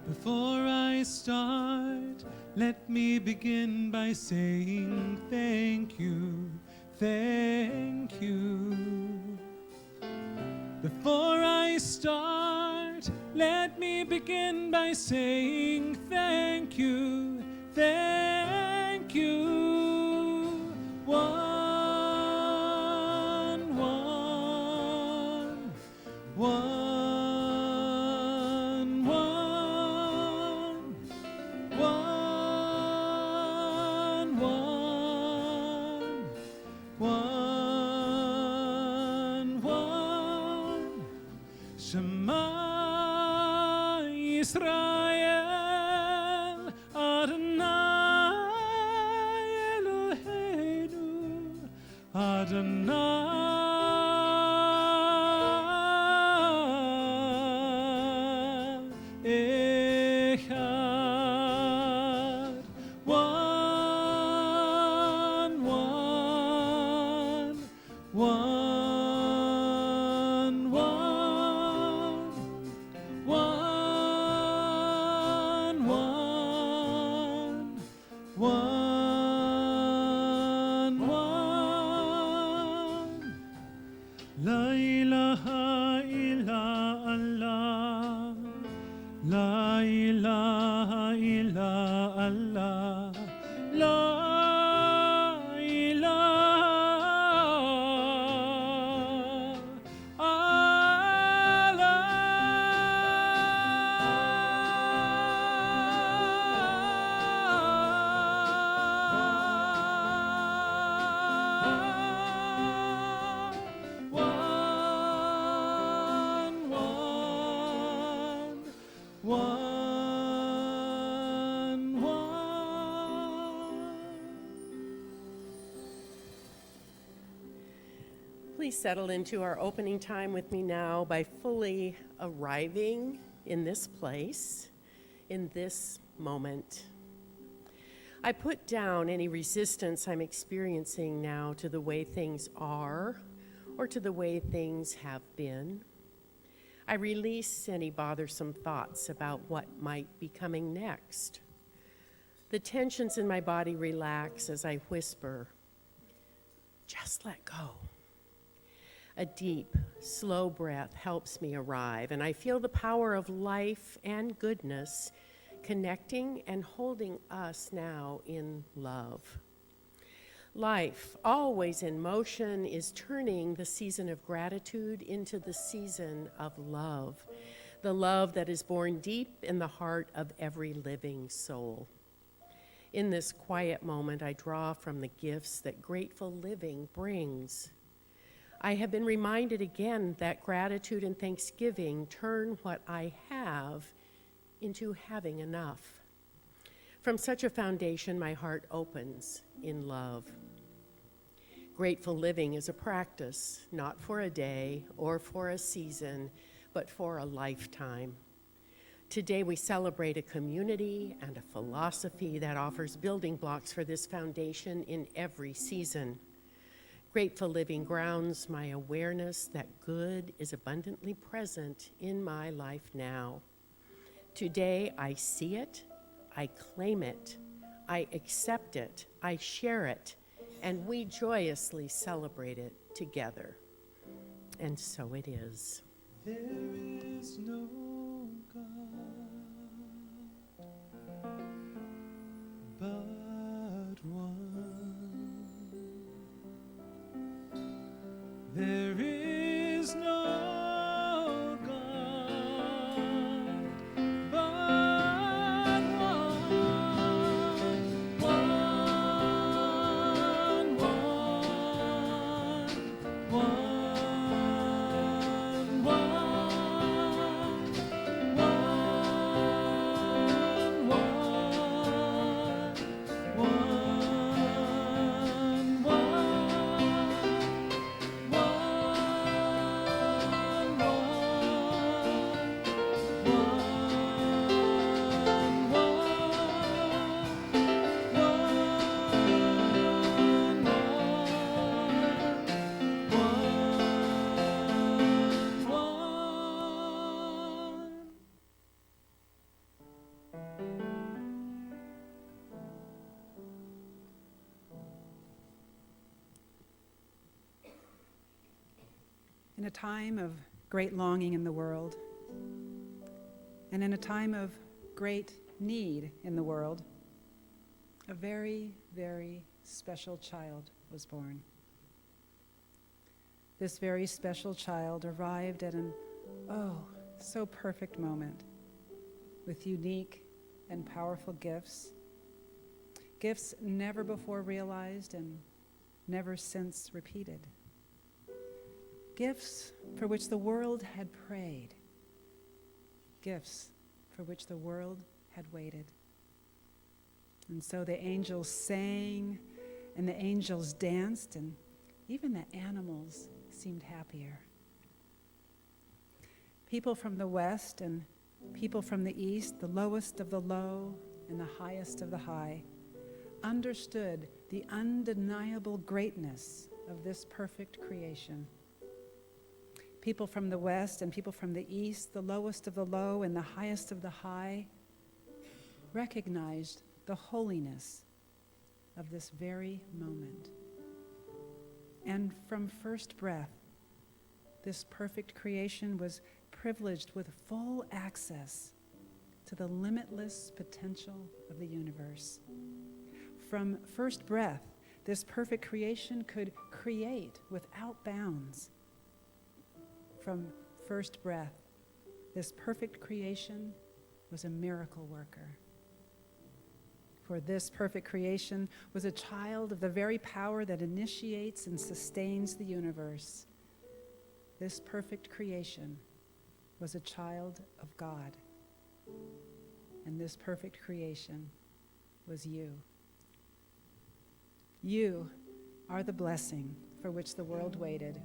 Before I start, let me begin by saying thank you, thank you. Before I start, let me begin by saying thank you, thank you. Shema Yisrael Adonai Eloheinu Adonai Echad. One. La ilaha illa Allah, la ilaha illa Allah, la Please settle into our opening time with me now by fully arriving in this place, in this moment. I put down any resistance I'm experiencing now to the way things are or to the way things have been. I release any bothersome thoughts about what might be coming next. The tensions in my body relax as I whisper, just let go. A deep, slow breath helps me arrive, and I feel the power of life and goodness connecting and holding us now in love. Life, always in motion, is turning the season of gratitude into the season of love, the love that is born deep in the heart of every living soul. In this quiet moment, I draw from the gifts that grateful living brings. I have been reminded again that gratitude and thanksgiving turn what I have into having enough. From such a foundation, my heart opens in love. Grateful living is a practice, not for a day or for a season, but for a lifetime. Today we celebrate a community and a philosophy that offers building blocks for this foundation in every season. Grateful living grounds my awareness that good is abundantly present in my life now. Today I see it, I claim it, I accept it, I share it, and we joyously celebrate it together. And so it is. There is no God but one. There is no God but one. In a time of great longing in the world, and in a time of great need in the world, a very, very special child was born. This very special child arrived at an, so perfect moment, with unique and powerful gifts, gifts never before realized and never since repeated. Gifts for which the world had prayed. Gifts for which the world had waited. And so the angels sang, and the angels danced, and even the animals seemed happier. People from the west and people from the east, the lowest of the low and the highest of the high, understood the undeniable greatness of this perfect creation. People from the west and people from the east, the lowest of the low and the highest of the high, recognized the holiness of this very moment. And from first breath, this perfect creation was privileged with full access to the limitless potential of the universe. From first breath, this perfect creation could create without bounds. From first breath, this perfect creation was a miracle worker. For this perfect creation was a child of the very power that initiates and sustains the universe. This perfect creation was a child of God. And this perfect creation was you. You are the blessing for which the world waited.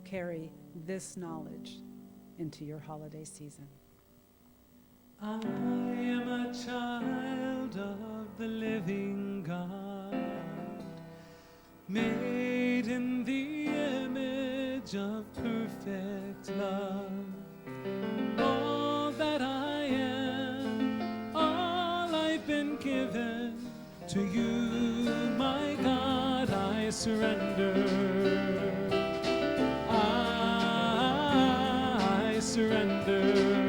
Carry this knowledge into your holiday season. I am a child of the living God, made in the image of perfect love. All that I am, all I've been given, to you, my God, I surrender. I surrender.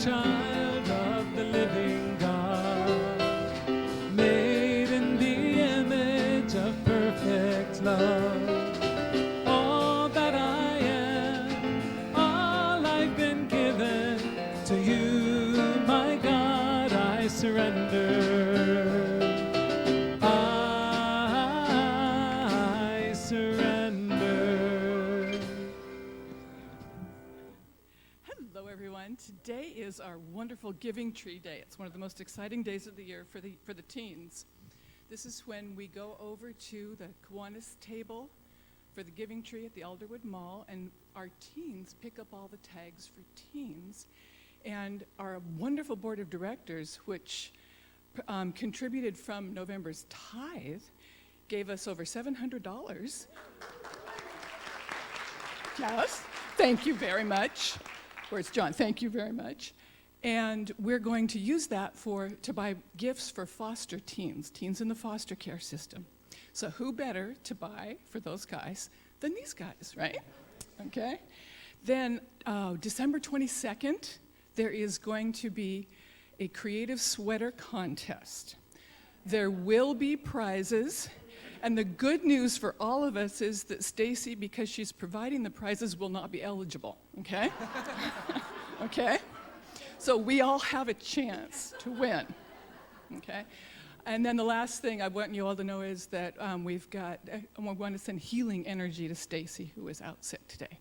Child of the living God, made in the image of perfect love. All that I am, all I've been given, to you, my God, I surrender. I surrender. Hello, everyone. Today is our wonderful Giving Tree Day. It's one of the most exciting days of the year for the teens. This is when we go over to the Kiwanis table for the Giving Tree at the Alderwood Mall, and our teens pick up all the tags for teens. And our wonderful board of directors, which contributed from November's tithe, gave us over $700. Yes, thank you very much. Where's John? Thank you very much. And we're going to use that to buy gifts for foster teens in the foster care system. So who better to buy for those guys than these guys, right? Okay. Then December 22nd, there is going to be a creative sweater contest. There will be prizes. And the good news for all of us is that Stacy, because she's providing the prizes, will not be eligible, okay? Okay? So we all have a chance to win, okay? And then the last thing I want you all to know is that I want to send healing energy to Stacy, who is out sick today.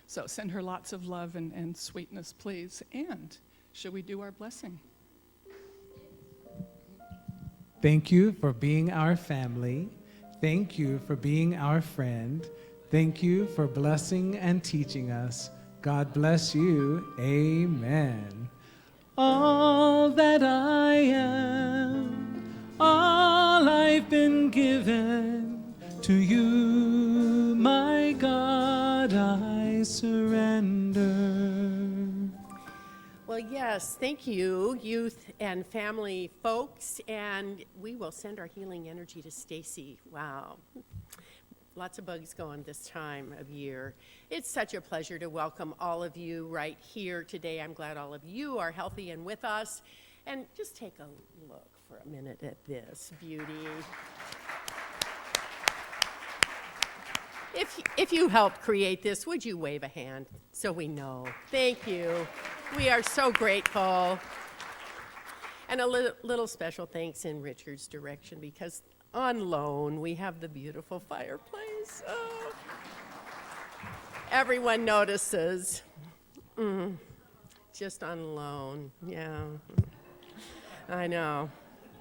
So send her lots of love and sweetness, please. And should we do our blessing? Thank you for being our family. Thank you for being our friend. Thank you for blessing and teaching us. God bless you. Amen. All that I am, all I've been given, to you, my God, I surrender. Well, yes, thank you, youth and family folks, and we will send our healing energy to Stacy. Wow. Lots of bugs going this time of year. It's such a pleasure to welcome all of you right here today. I'm glad all of you are healthy and with us. And just take a look for a minute at this beauty. If you helped create this, would you wave a hand so we know? Thank you. We are so grateful. And a little special thanks in Richard's direction, because on loan we have the beautiful fireplace. Oh. Everyone notices. Just on loan, yeah. I know.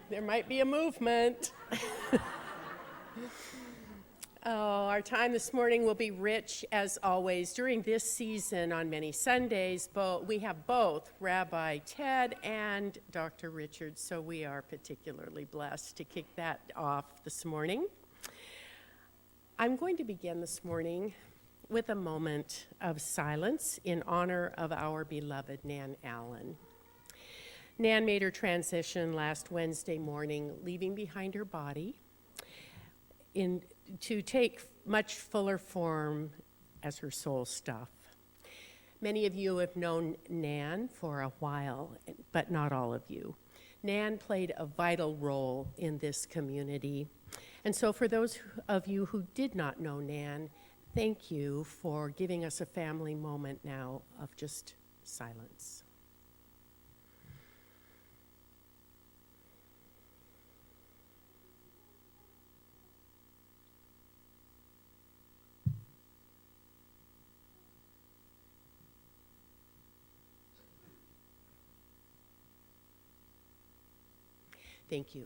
There might be a movement. Oh, our time this morning will be rich, as always. During this season on many Sundays, we have both Rabbi Ted and Dr. Richard, so we are particularly blessed to kick that off this morning. I'm going to begin this morning with a moment of silence in honor of our beloved Nan Allen. Nan made her transition last Wednesday morning, leaving behind her body to take much fuller form as her soul stuff. Many of you have known Nan for a while, but not all of you. Nan played a vital role in this community. And so for those of you who did not know Nan, thank you for giving us a family moment now of just silence. Thank you.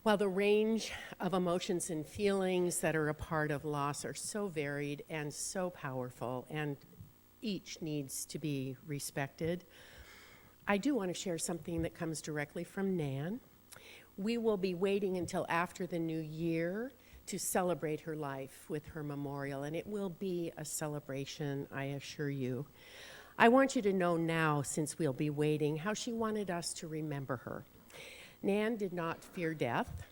While the range of emotions and feelings that are a part of loss are so varied and so powerful, and each needs to be respected, I do want to share something that comes directly from Nan. We will be waiting until after the new year to celebrate her life with her memorial, and it will be a celebration, I assure you. I want you to know now, since we'll be waiting, how she wanted us to remember her. Nan did not fear death,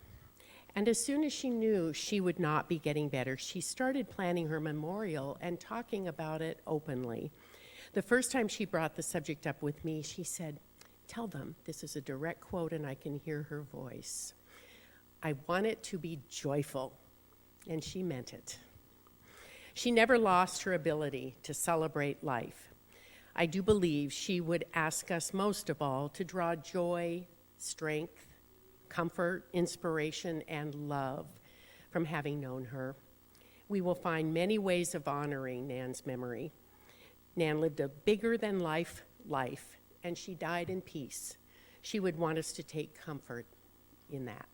and as soon as she knew she would not be getting better, she started planning her memorial and talking about it openly. The first time she brought the subject up with me, she said, "Tell them," this is a direct quote and I can hear her voice, "I want it to be joyful," and she meant it. She never lost her ability to celebrate life. I do believe she would ask us most of all to draw joy, strength, comfort, inspiration, and love from having known her. We will find many ways of honoring Nan's memory. Nan lived a bigger-than-life life, and she died in peace. She would want us to take comfort in that.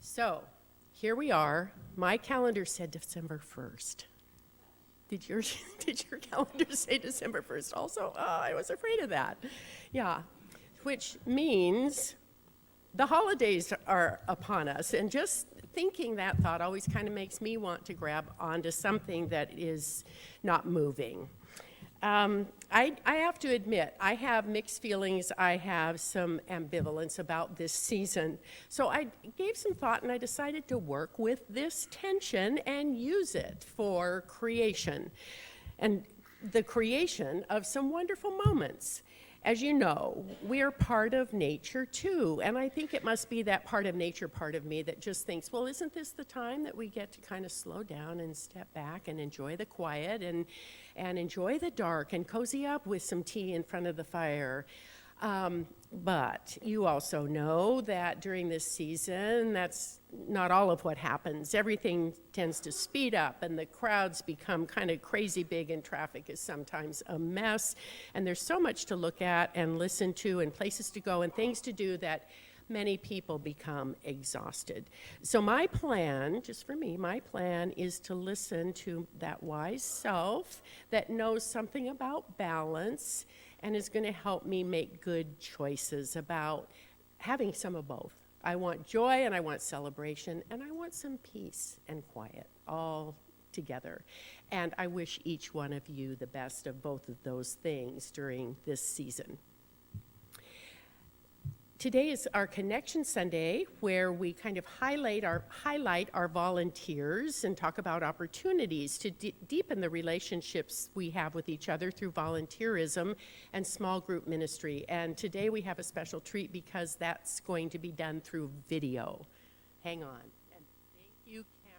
So, here we are. My calendar said December 1st. Did your calendar say December 1st also? Oh, I was afraid of that. Yeah, which means the holidays are upon us. And just thinking that thought always kind of makes me want to grab onto something that is not moving. I have to admit, I have mixed feelings. I have some ambivalence about this season. So I gave some thought and I decided to work with this tension and use it for creation, and the creation of some wonderful moments. As you know, we are part of nature too, and I think it must be that part of nature part of me that just thinks, well, isn't this the time that we get to kind of slow down and step back and enjoy the quiet and enjoy the dark and cozy up with some tea in front of the fire? But you also know that during this season, that's not all of what happens. Everything tends to speed up and the crowds become kind of crazy big and traffic is sometimes a mess. And there's so much to look at and listen to and places to go and things to do that many people become exhausted. So my plan, just for me, my plan is to listen to that wise self that knows something about balance and is going to help me make good choices about having some of both. I want joy and I want celebration and I want some peace and quiet all together. And I wish each one of you the best of both of those things during this season. Today is our Connection Sunday, where we kind of highlight our volunteers and talk about opportunities to deepen the relationships we have with each other through volunteerism and small group ministry. And today we have a special treat because that's going to be done through video. Hang on. And thank you, Cameron.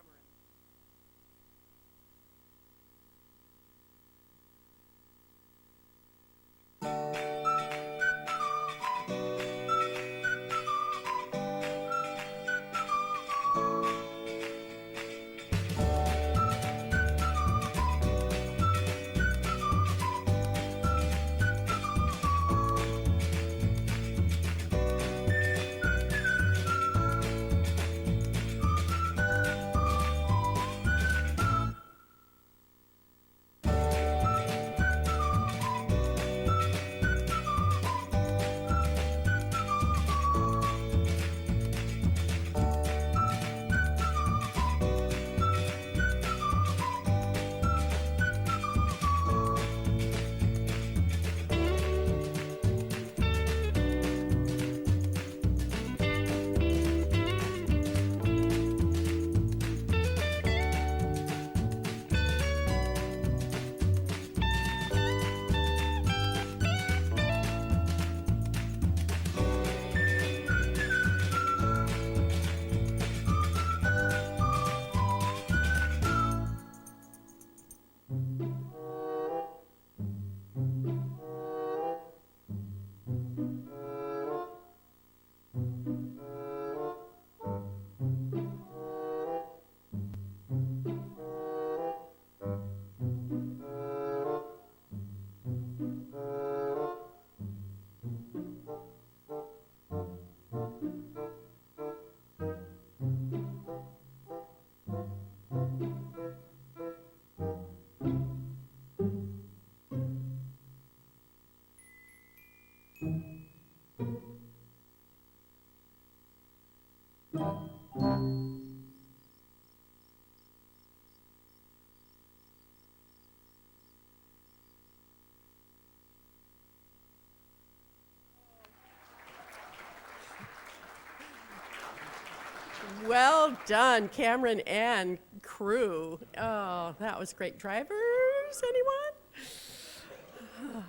Well done, Cameron and crew. Oh, that was great. Drivers, anyone?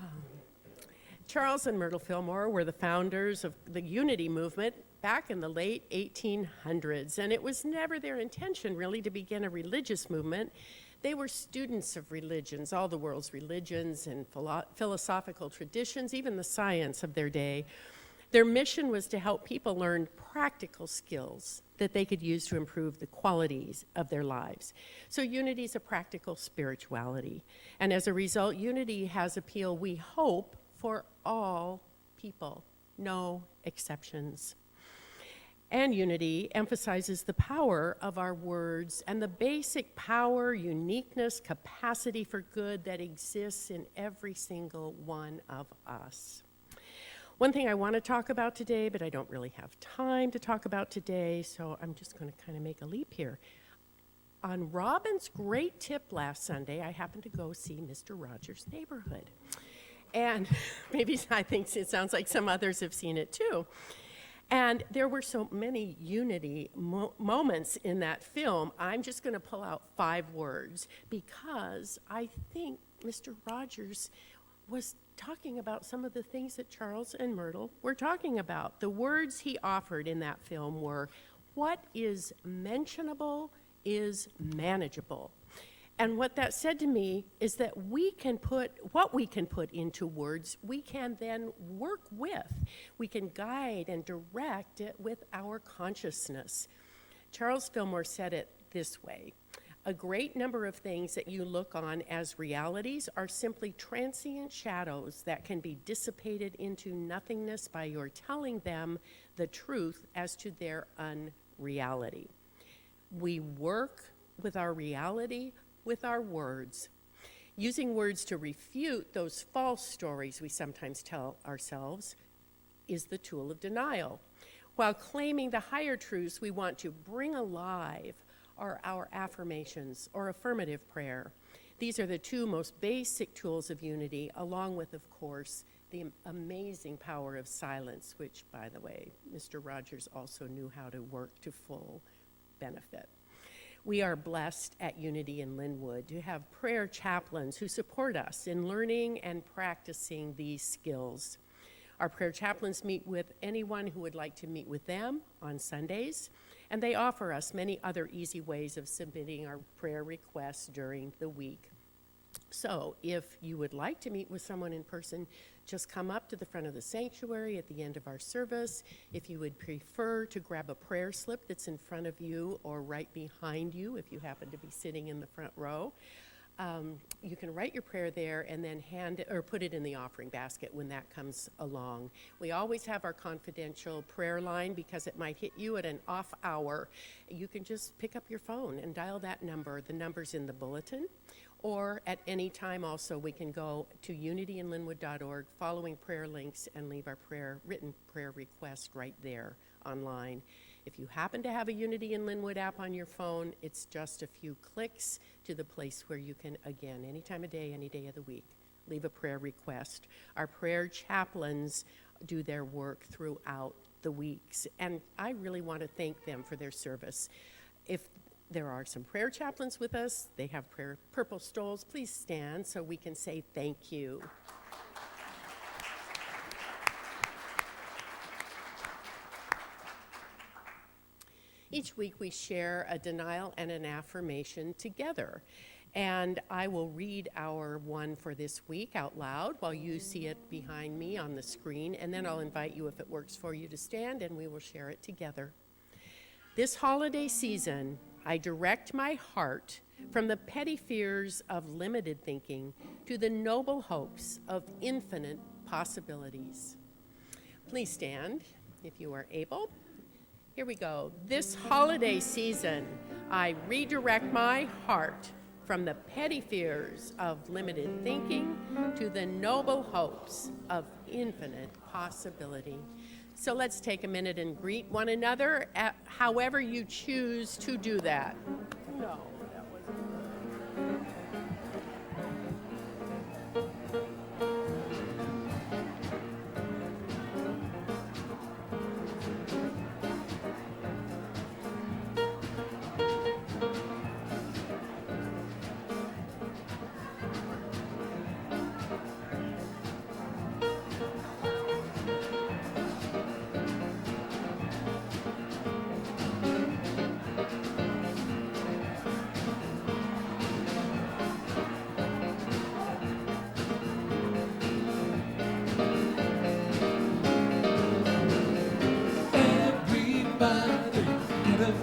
Charles and Myrtle Fillmore were the founders of the Unity movement back in the late 1800s, and it was never their intention really to begin a religious movement. They were students of religions, all the world's religions and philosophical traditions, even the science of their day. Their mission was to help people learn practical skills that they could use to improve the qualities of their lives. So Unity is a practical spirituality. And as a result, Unity has appeal, we hope, for all people, no exceptions. And Unity emphasizes the power of our words and the basic power, uniqueness, capacity for good that exists in every single one of us. One thing I want to talk about today, but I don't really have time to talk about today, so I'm just going to kind of make a leap here. On Robin's great tip last Sunday, I happened to go see Mr. Rogers' Neighborhood. And maybe I think it sounds like some others have seen it too. And there were so many Unity moments in that film. I'm just going to pull out 5 words because I think Mr. Rogers was talking about some of the things that Charles and Myrtle were talking about. The words he offered in that film were, what is mentionable is manageable. And what that said to me is that what we can put into words, we can then work with. We can guide and direct it with our consciousness. Charles Fillmore said it this way: a great number of things that you look on as realities are simply transient shadows that can be dissipated into nothingness by your telling them the truth as to their unreality. We work with our reality with our words. Using words to refute those false stories we sometimes tell ourselves is the tool of denial, while claiming the higher truths we want to bring alive are our affirmations or affirmative prayer. These are the 2 most basic tools of Unity, along with, of course, the amazing power of silence, which, by the way, Mr. Rogers also knew how to work to full benefit. We are blessed at Unity in Lynnwood to have prayer chaplains who support us in learning and practicing these skills. Our prayer chaplains meet with anyone who would like to meet with them on Sundays, and they offer us many other easy ways of submitting our prayer requests during the week. So if you would like to meet with someone in person, just come up to the front of the sanctuary at the end of our service. If you would prefer to grab a prayer slip that's in front of you or right behind you, if you happen to be sitting in the front row, you can write your prayer there and then hand it or put it in the offering basket when that comes along. We always have our confidential prayer line because it might hit you at an off hour. You can just pick up your phone and dial that number. The number's in the bulletin. Or at any time also, we can go to unityinlynnwood.org, following prayer links, and leave our written prayer request right there online. If you happen to have a Unity in Lynnwood app on your phone, it's just a few clicks to the place where you can, again, any time of day, any day of the week, leave a prayer request. Our prayer chaplains do their work throughout the weeks, and I really want to thank them for their service. If there are some prayer chaplains with us, they have prayer purple stoles. Please stand so we can say thank you. Each week we share a denial and an affirmation together. And I will read our one for this week out loud while you see it behind me on the screen. And then I'll invite you, if it works for you, to stand and we will share it together. This holiday season, I direct my heart from the petty fears of limited thinking to the noble hopes of infinite possibilities. Please stand if you are able. Here we go. This holiday season, I redirect my heart from the petty fears of limited thinking to the noble hopes of infinite possibility. So let's take a minute and greet one another, however you choose to do that. No, that wasn't.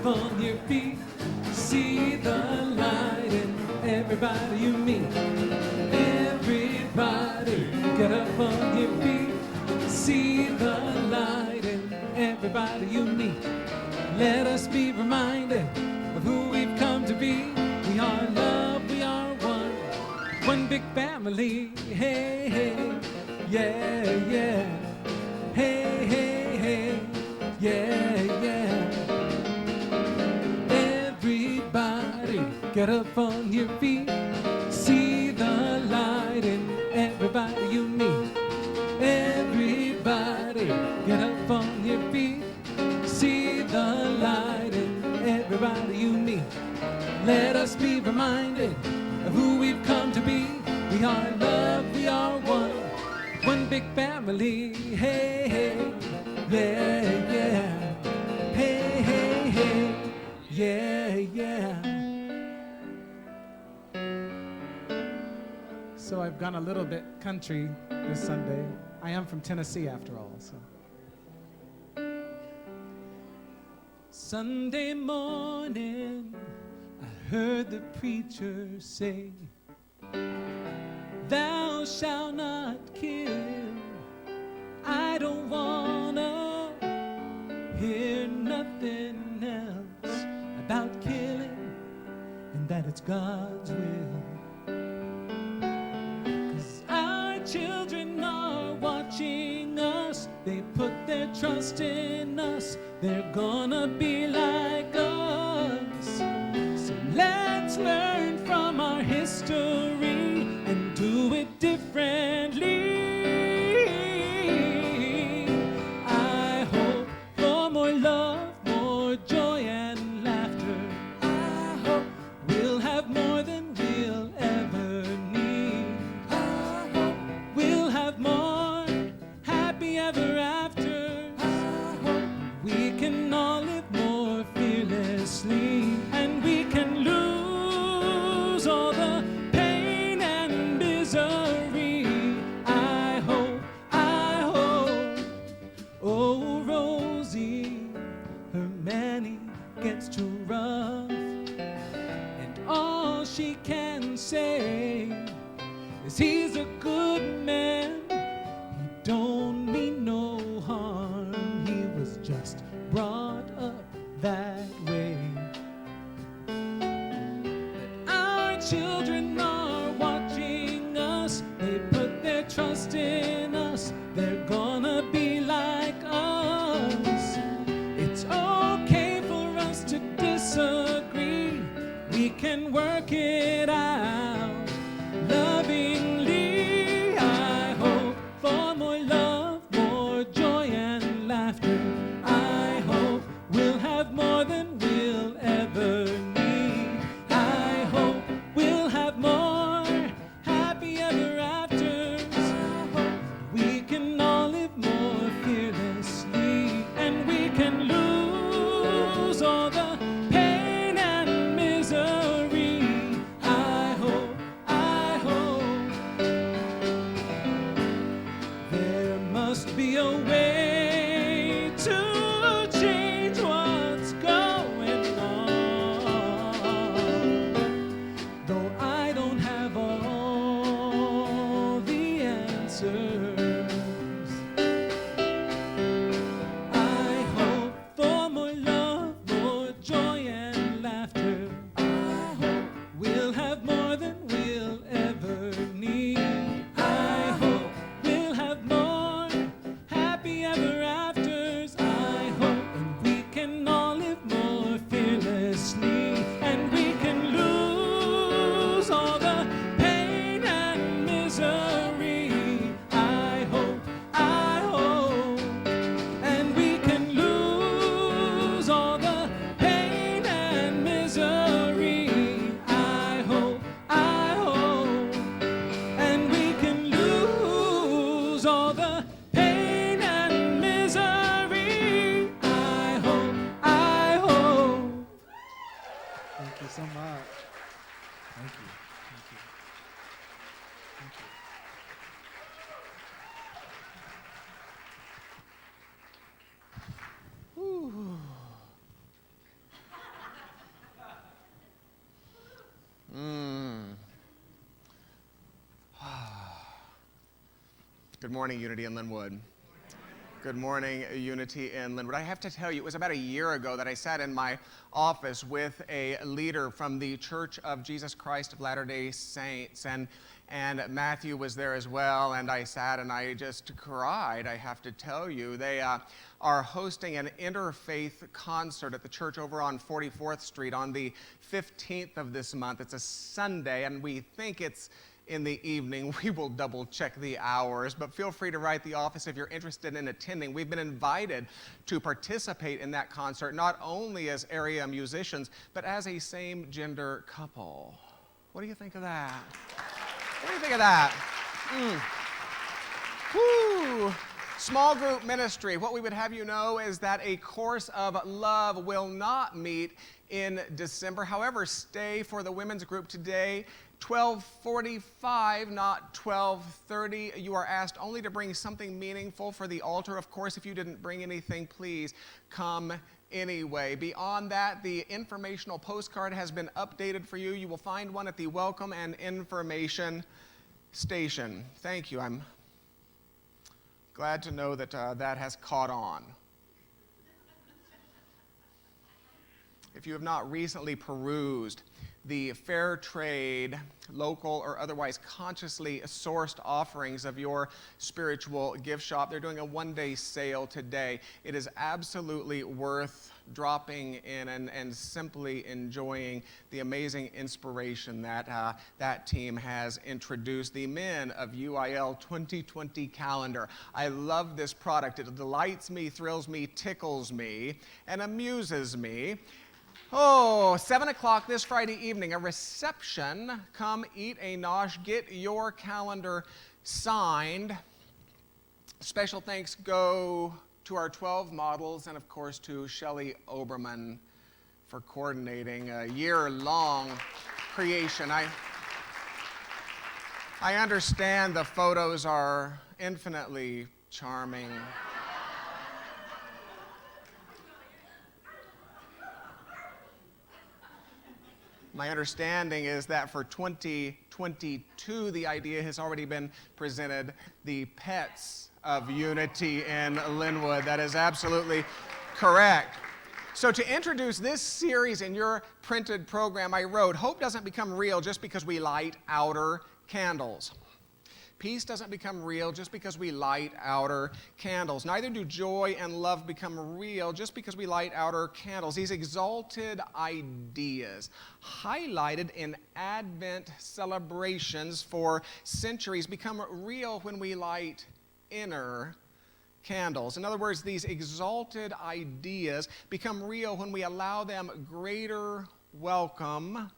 On your feet, see the light in everybody you meet. Everybody, get up on your feet, see the light in everybody you meet. Let us be reminded of who we've come to be. We are love, we are one big family. Hey, hey, yeah, yeah. Hey, hey, hey, yeah, yeah. Get up on your feet, see the light in everybody you meet. Everybody, get up on your feet, see the light in everybody you meet. Let us be reminded of who we've come to be. We are love, we are one big family. Hey, hey, yeah, yeah. Hey, hey, hey, yeah, yeah. So I've gone a little bit country this Sunday. I am from Tennessee after all, so. Sunday morning, I heard the preacher say, "Thou shalt not kill." I don't wanna hear nothing else about killing and that it's God's will. Children are watching us, they put their trust in us, they're gonna be like us. So let's learn from our history and do it differently. gets too rough, and all she can say is he's a good man, he don't mean no harm, he was just brought up that way. But our children are watching us, they put their trust in us, they're gonna be like us. It's okay for us to disagree, we can work it out lovingly. I hope for more love, more joy and laughter. I hope we'll have more than we'll ever need. I hope we'll have more happy ever afters. I hope we can all live more fearlessly, and we can lose all the pain and misery. I hope there must be a way to change what's going on. Though I don't have all the answers, I hope for more love, more joy and laughter. I hope we'll have more than we'll ever need. I hope we'll have more happy ever afters. I hope, and we can all live more fearlessly, and we can lose all the pain and misery. I hope, and we can lose all the pain and misery. I hope, and we can lose all the pain and misery. I hope. Thank you so much. Thank you. Good morning, Unity in Lynnwood. Good morning, Unity in Lynnwood. I have to tell you, it was about a year ago that I sat in my office with a leader from the Church of Jesus Christ of Latter-day Saints, and Matthew was there as well, and I sat and I just cried, I have to tell you. They are hosting an Interfaith concert at the church over on 44th Street on the 15th of this month. It's a Sunday, and we think it's in the evening. We will double check the hours, but feel free to write the office if you're interested in attending. We've been invited to participate in that concert, not only as area musicians, but as a same-gender couple. What do you think of that? What do you think of that? Woo! Small group ministry. What we would have you know is that a course of love will not meet in December. However, stay for the women's group today. 12:45, not 12:30. You are asked only to bring something meaningful for the altar. Of course, if you didn't bring anything, please come anyway. Beyond that, the informational postcard has been updated for you. You will find one at the welcome and information station. Thank you. I'm glad to know that that has caught on. If you have not recently perused the fair trade, local or otherwise consciously sourced offerings of your spiritual gift shop, they're doing a one-day sale today. It is absolutely worth dropping in and simply enjoying the amazing inspiration that that team has introduced. The Men of UIL 2020 calendar. I love this product. It delights me, thrills me, tickles me, and amuses me. 7 o'clock this Friday evening, a reception. Come eat a nosh, get your calendar signed. Special thanks go to our 12 models and, of course, to Shelley Oberman for coordinating a year-long creation. I understand the photos are infinitely charming. My understanding is that for 2022, the idea has already been presented, the Pets of Unity in Lynnwood. That is absolutely correct. So to introduce this series in your printed program, I wrote, hope doesn't become real just because we light outer candles. Peace doesn't become real just because we light outer candles. Neither do joy and love become real just because we light outer candles. These exalted ideas, highlighted in Advent celebrations for centuries, become real when we light inner candles. In other words, these exalted ideas become real when we allow them greater welcome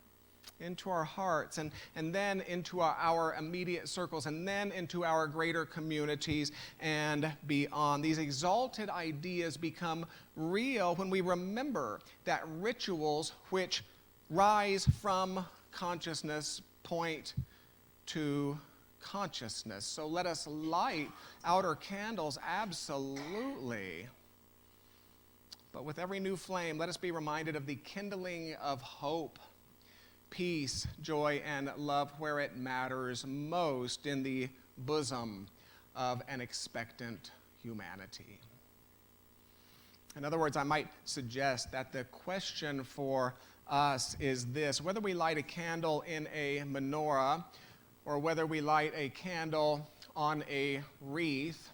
into our hearts, and then into our immediate circles, and then into our greater communities and beyond. These exalted ideas become real when we remember that rituals which rise from consciousness point to consciousness. So let us light outer candles, absolutely. But with every new flame, let us be reminded of the kindling of hope, peace, joy, and love where it matters most, in the bosom of an expectant humanity. In other words, I might suggest that the question for us is this: whether we light a candle in a menorah or whether we light a candle on a wreath,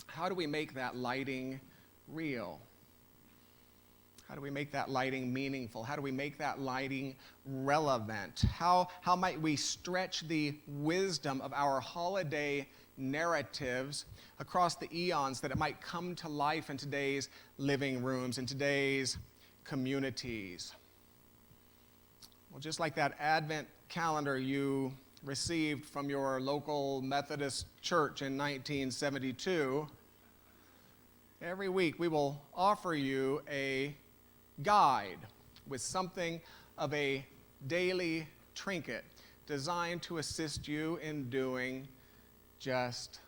how do we make that lighting real? How do we make that lighting meaningful? How do we make that lighting relevant? How might we stretch the wisdom of our holiday narratives across the eons that it might come to life in today's living rooms, in today's communities? Well, just like that Advent calendar you received from your local Methodist church in 1972, every week we will offer you a guide with something of a daily trinket designed to assist you in doing just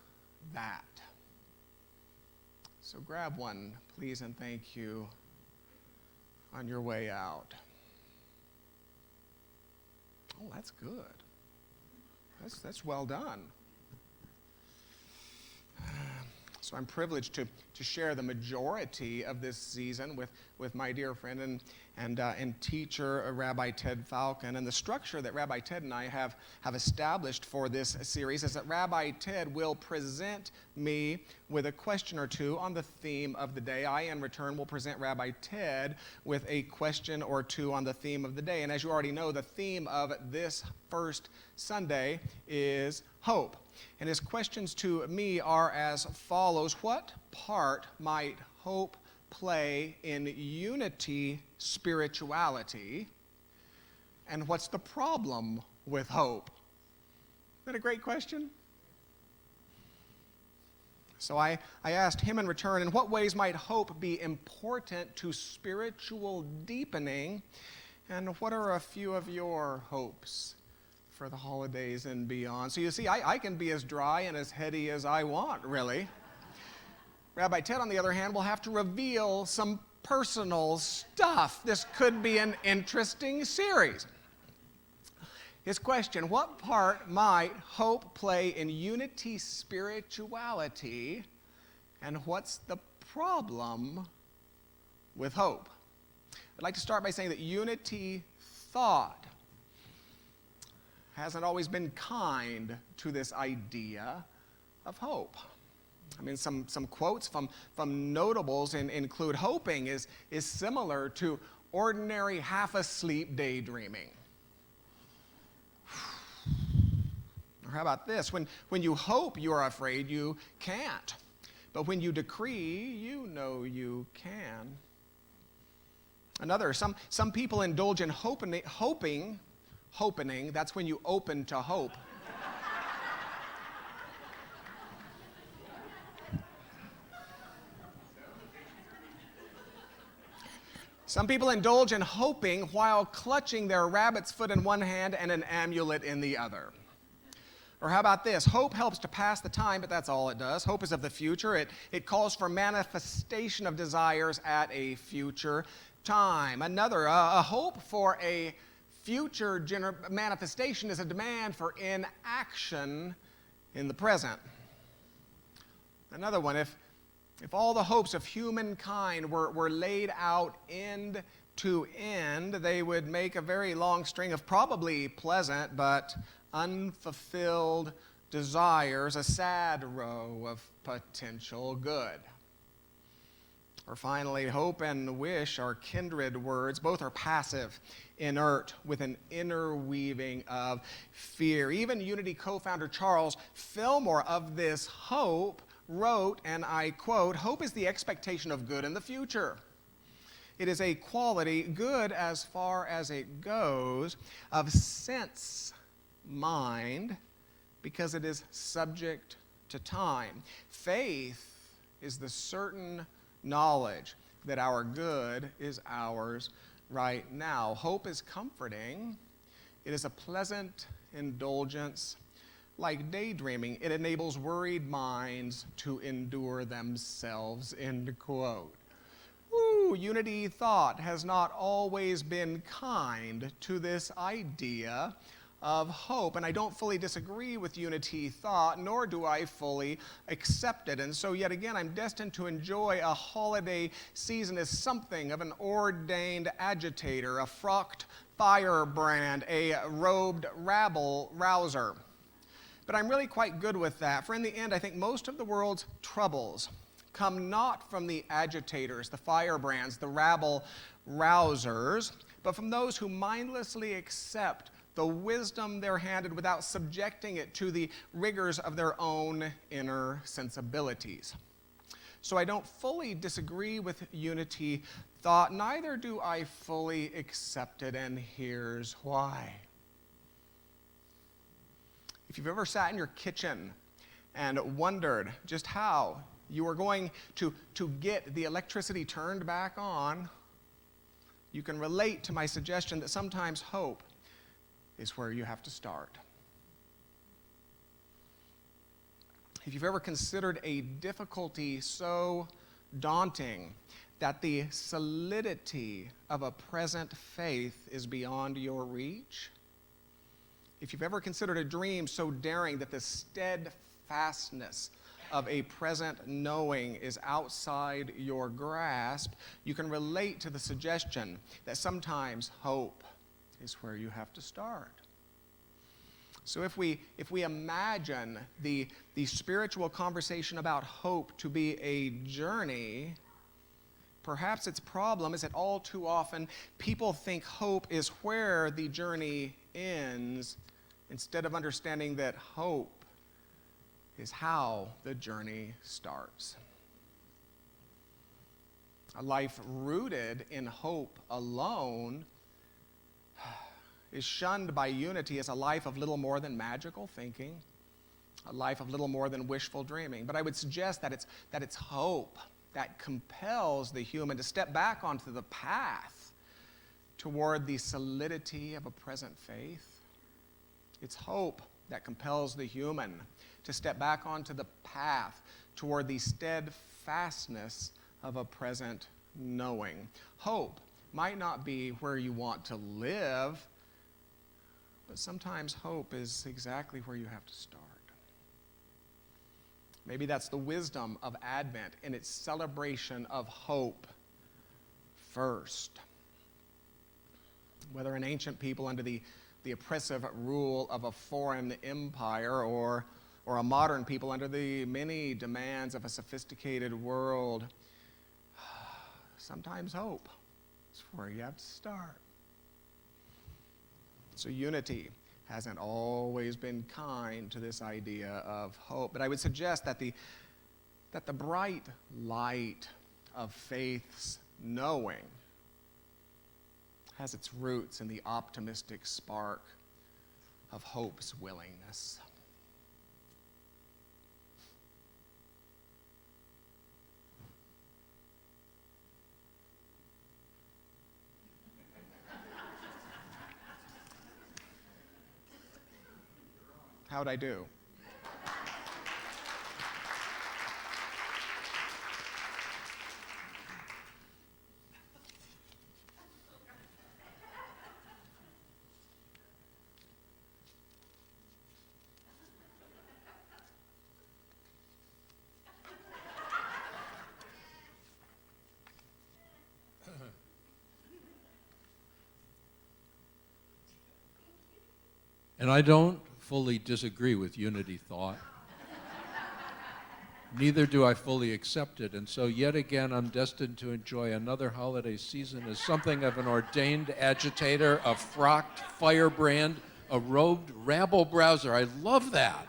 that. So grab one, please, and thank you on your way out. Oh, that's good. That's well done. So I'm privileged to share the majority of this season with my dear friend and teacher, Rabbi Ted Falcon. And the structure that Rabbi Ted and I have established for this series is that Rabbi Ted will present me with a question or two on the theme of the day. I, in return, will present Rabbi Ted with a question or two on the theme of the day. And as you already know, the theme of this first Sunday is hope. And his questions to me are as follows: what part might hope play in unity spirituality? And what's the problem with hope? Isn't that a great question? So I asked him in return, in what ways might hope be important to spiritual deepening? And what are a few of your hopes for the holidays and beyond? So you see, I can be as dry and as heady as I want, really. Rabbi Ted, on the other hand, will have to reveal some personal stuff. This could be an interesting series. His question: what part might hope play in unity spirituality? And what's the problem with hope? I'd like to start by saying that unity thought hasn't always been kind to this idea of hope. I mean, some quotes from notables include, hoping is similar to ordinary half-asleep daydreaming. Or how about this? When you hope you're afraid, you can't. But when you decree, you know you can. Another, some people indulge in hoping, that's when you open to hope. Some people indulge in hoping while clutching their rabbit's foot in one hand and an amulet in the other. Or how about this? Hope helps to pass the time, but that's all it does. Hope is of the future. It calls for manifestation of desires at a future time. Another, a hope for a future manifestation is a demand for inaction in the present. Another one, if all the hopes of humankind were laid out end to end, they would make a very long string of probably pleasant but unfulfilled desires, a sad row of potential good. Or finally, hope and wish are kindred words. Both are passive, inert, with an interweaving of fear. Even Unity co-founder Charles Fillmore of this hope wrote, and I quote, "Hope is the expectation of good in the future. It is a quality, good as far as it goes, of sense mind, because it is subject to time. Faith is the certain knowledge that our good is ours right now. Hope is comforting. It is a pleasant indulgence, like daydreaming. It enables worried minds to endure themselves," end quote. Woo, Unity thought has not always been kind to this idea of hope, and I don't fully disagree with Unity thought, nor do I fully accept it. And so yet again, I'm destined to enjoy a holiday season as something of an ordained agitator, a frocked firebrand, a robed rabble-rouser. But I'm really quite good with that, for in the end, I think most of the world's troubles come not from the agitators, the firebrands, the rabble-rousers, but from those who mindlessly accept the wisdom they're handed without subjecting it to the rigors of their own inner sensibilities. So I don't fully disagree with Unity thought, neither do I fully accept it, and here's why. If you've ever sat in your kitchen and wondered just how you are going to get the electricity turned back on, you can relate to my suggestion that sometimes hope is where you have to start. If you've ever considered a difficulty so daunting that the solidity of a present faith is beyond your reach, if you've ever considered a dream so daring that the steadfastness of a present knowing is outside your grasp, you can relate to the suggestion that sometimes hope is where you have to start. So if we imagine the spiritual conversation about hope to be a journey, perhaps its problem is that all too often people think hope is where the journey ends, instead of understanding that hope is how the journey starts. A life rooted in hope alone is shunned by Unity as a life of little more than magical thinking, a life of little more than wishful dreaming. But I would suggest that it's hope that compels the human to step back onto the path toward the solidity of a present faith. It's hope that compels the human to step back onto the path toward the steadfastness of a present knowing. Hope might not be where you want to live, but sometimes hope is exactly where you have to start. Maybe that's the wisdom of Advent in its celebration of hope first. Whether an ancient people under the oppressive rule of a foreign empire or a modern people under the many demands of a sophisticated world, sometimes hope is where you have to start. So Unity hasn't always been kind to this idea of hope, but I would suggest that the bright light of faith's knowing has its roots in the optimistic spark of hope's willingness. How'd I do? And I don't fully disagree with unity thought. Neither do I fully accept it. And so yet again, I'm destined to enjoy another holiday season as something of an ordained agitator, a frocked firebrand, a robed rabble-browser. I love that.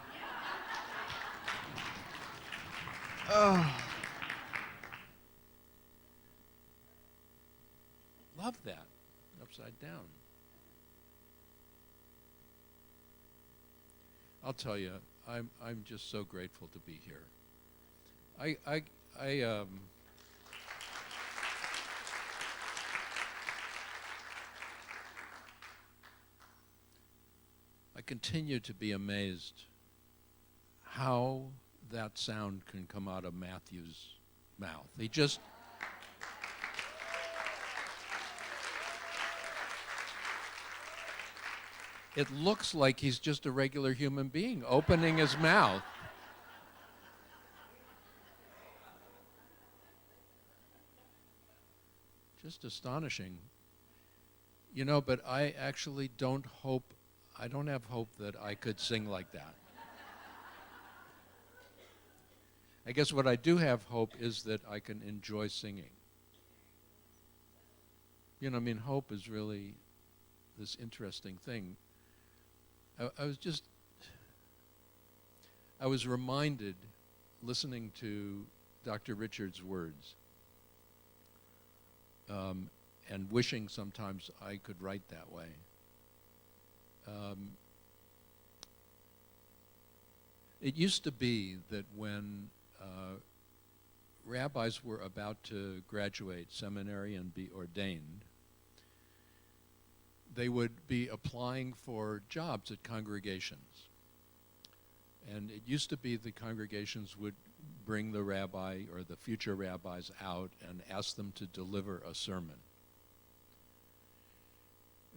Love that. Upside down. I'll tell you, I'm just so grateful to be here. I continue to be amazed how that sound can come out of Matthew's mouth. He just it looks like he's just a regular human being opening his mouth. Just astonishing. You know, but I actually don't have hope that I could sing like that. I guess what I do have hope is that I can enjoy singing. You know, I mean, hope is really this interesting thing. I was reminded, listening to Dr. Richard's words, and wishing sometimes I could write that way. It used to be that when rabbis were about to graduate seminary and be ordained, they would be applying for jobs at congregations. And it used to be the congregations would bring the rabbi or the future rabbis out and ask them to deliver a sermon.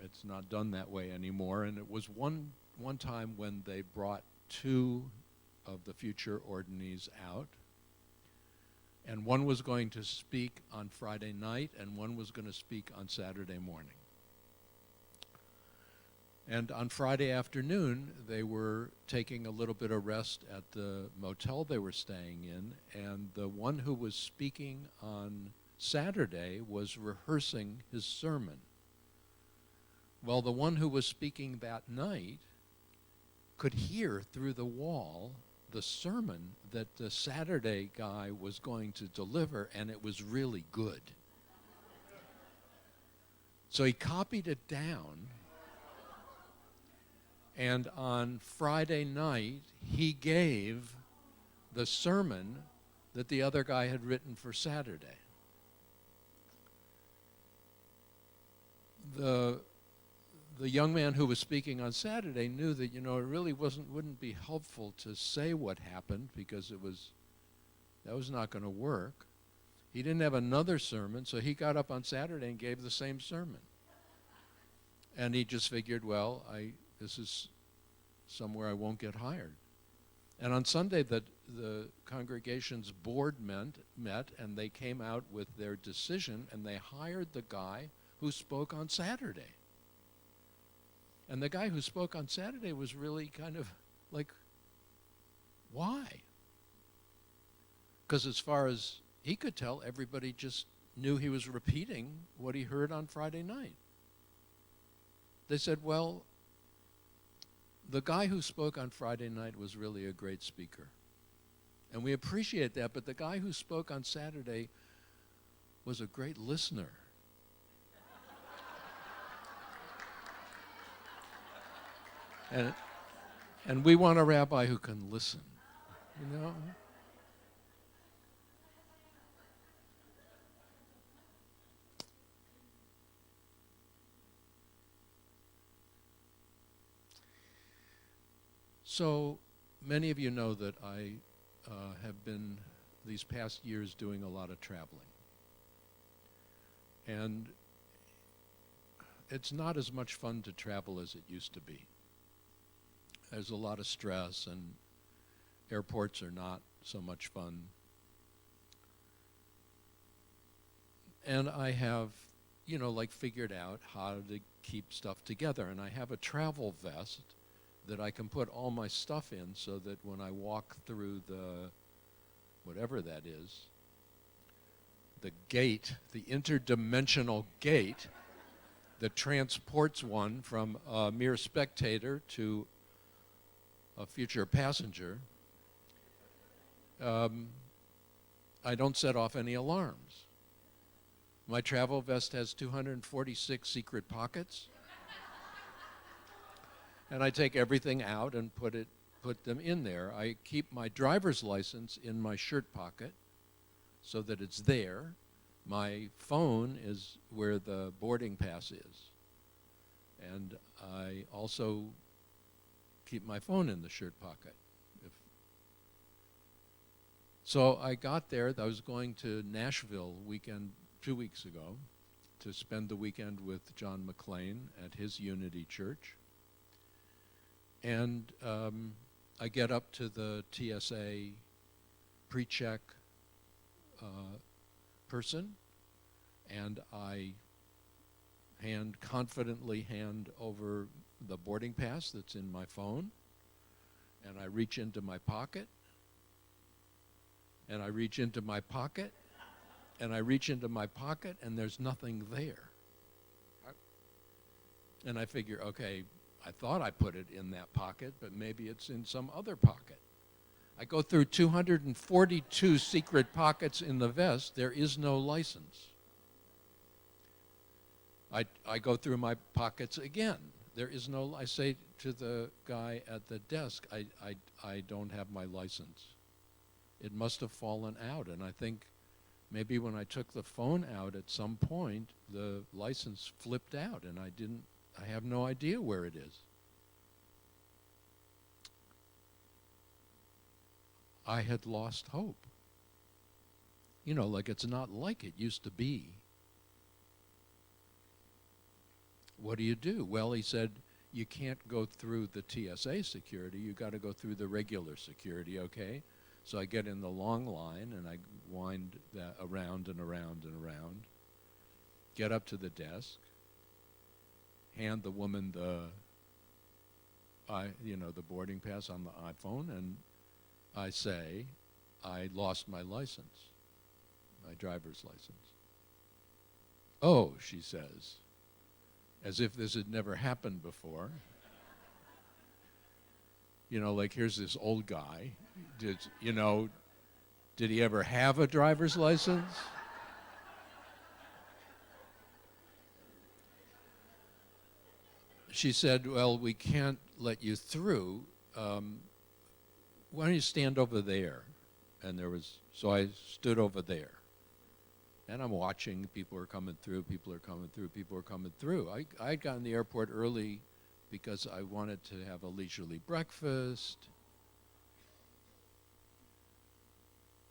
It's not done that way anymore, and it was one time when they brought two of the future ordinees out, and one was going to speak on Friday night, and one was going to speak on Saturday morning. And on Friday afternoon, they were taking a little bit of rest at the motel they were staying in, and the one who was speaking on Saturday was rehearsing his sermon. Well, the one who was speaking that night could hear through the wall the sermon that the Saturday guy was going to deliver, and it was really good. So he copied it down, and on Friday night, he gave the sermon that the other guy had written for Saturday. The young man who was speaking on Saturday knew that, you know, it really wouldn't be helpful to say what happened because that was not going to work. He didn't have another sermon, so he got up on Saturday and gave the same sermon. And he just figured, well, this is somewhere I won't get hired. And on Sunday, the congregation's board met, and they came out with their decision, and they hired the guy who spoke on Saturday. And the guy who spoke on Saturday was really kind of like, why? Because as far as he could tell, everybody just knew he was repeating what he heard on Friday night. They said, well, the guy who spoke on Friday night was really a great speaker. And we appreciate that, but the guy who spoke on Saturday was a great listener. And we want a rabbi who can listen, you know? So many of you know that I have been these past years doing a lot of traveling. And it's not as much fun to travel as it used to be. There's a lot of stress, and airports are not so much fun. And I have, figured out how to keep stuff together. And I have a travel vest that I can put all my stuff in so that when I walk through the, whatever that is, the gate, the interdimensional gate that transports one from a mere spectator to a future passenger, I don't set off any alarms. My travel vest has 246 secret pockets. And I take everything out and put them in there. I keep my driver's license in my shirt pocket so that it's there. My phone is where the boarding pass is. And I also keep my phone in the shirt pocket. So I got there. I was going to Nashville 2 weeks ago, to spend the weekend with John McClain at his Unity Church. And I get up to the TSA pre-check person, and I confidently hand over the boarding pass that's in my phone, and I reach into my pocket, and I reach into my pocket, and I reach into my pocket, and there's nothing there. And I figure, okay, I thought I put it in that pocket, but maybe it's in some other pocket. I go through 242 secret pockets in the vest. There is no license. I go through my pockets again. There is no, I say to the guy at the desk, I don't have my license. It must have fallen out. And I think maybe when I took the phone out at some point, the license flipped out, and I have no idea where it is. I had lost hope. You know, like it's not like it used to be. What do you do? Well, he said, you can't go through the TSA security. You got to go through the regular security, okay? So I get in the long line, and I wind that around and around and around, get up to the desk, hand the woman the boarding pass on the iPhone, and I say, I lost my license, my driver's license. Oh, she says, as if this had never happened before. You know, like, here's this old guy. Did he ever have a driver's license? She said, well, we can't let you through. Why don't you stand over there? And so I stood over there. And I'm watching, people are coming through, people are coming through, people are coming through. I got in the airport early because I wanted to have a leisurely breakfast.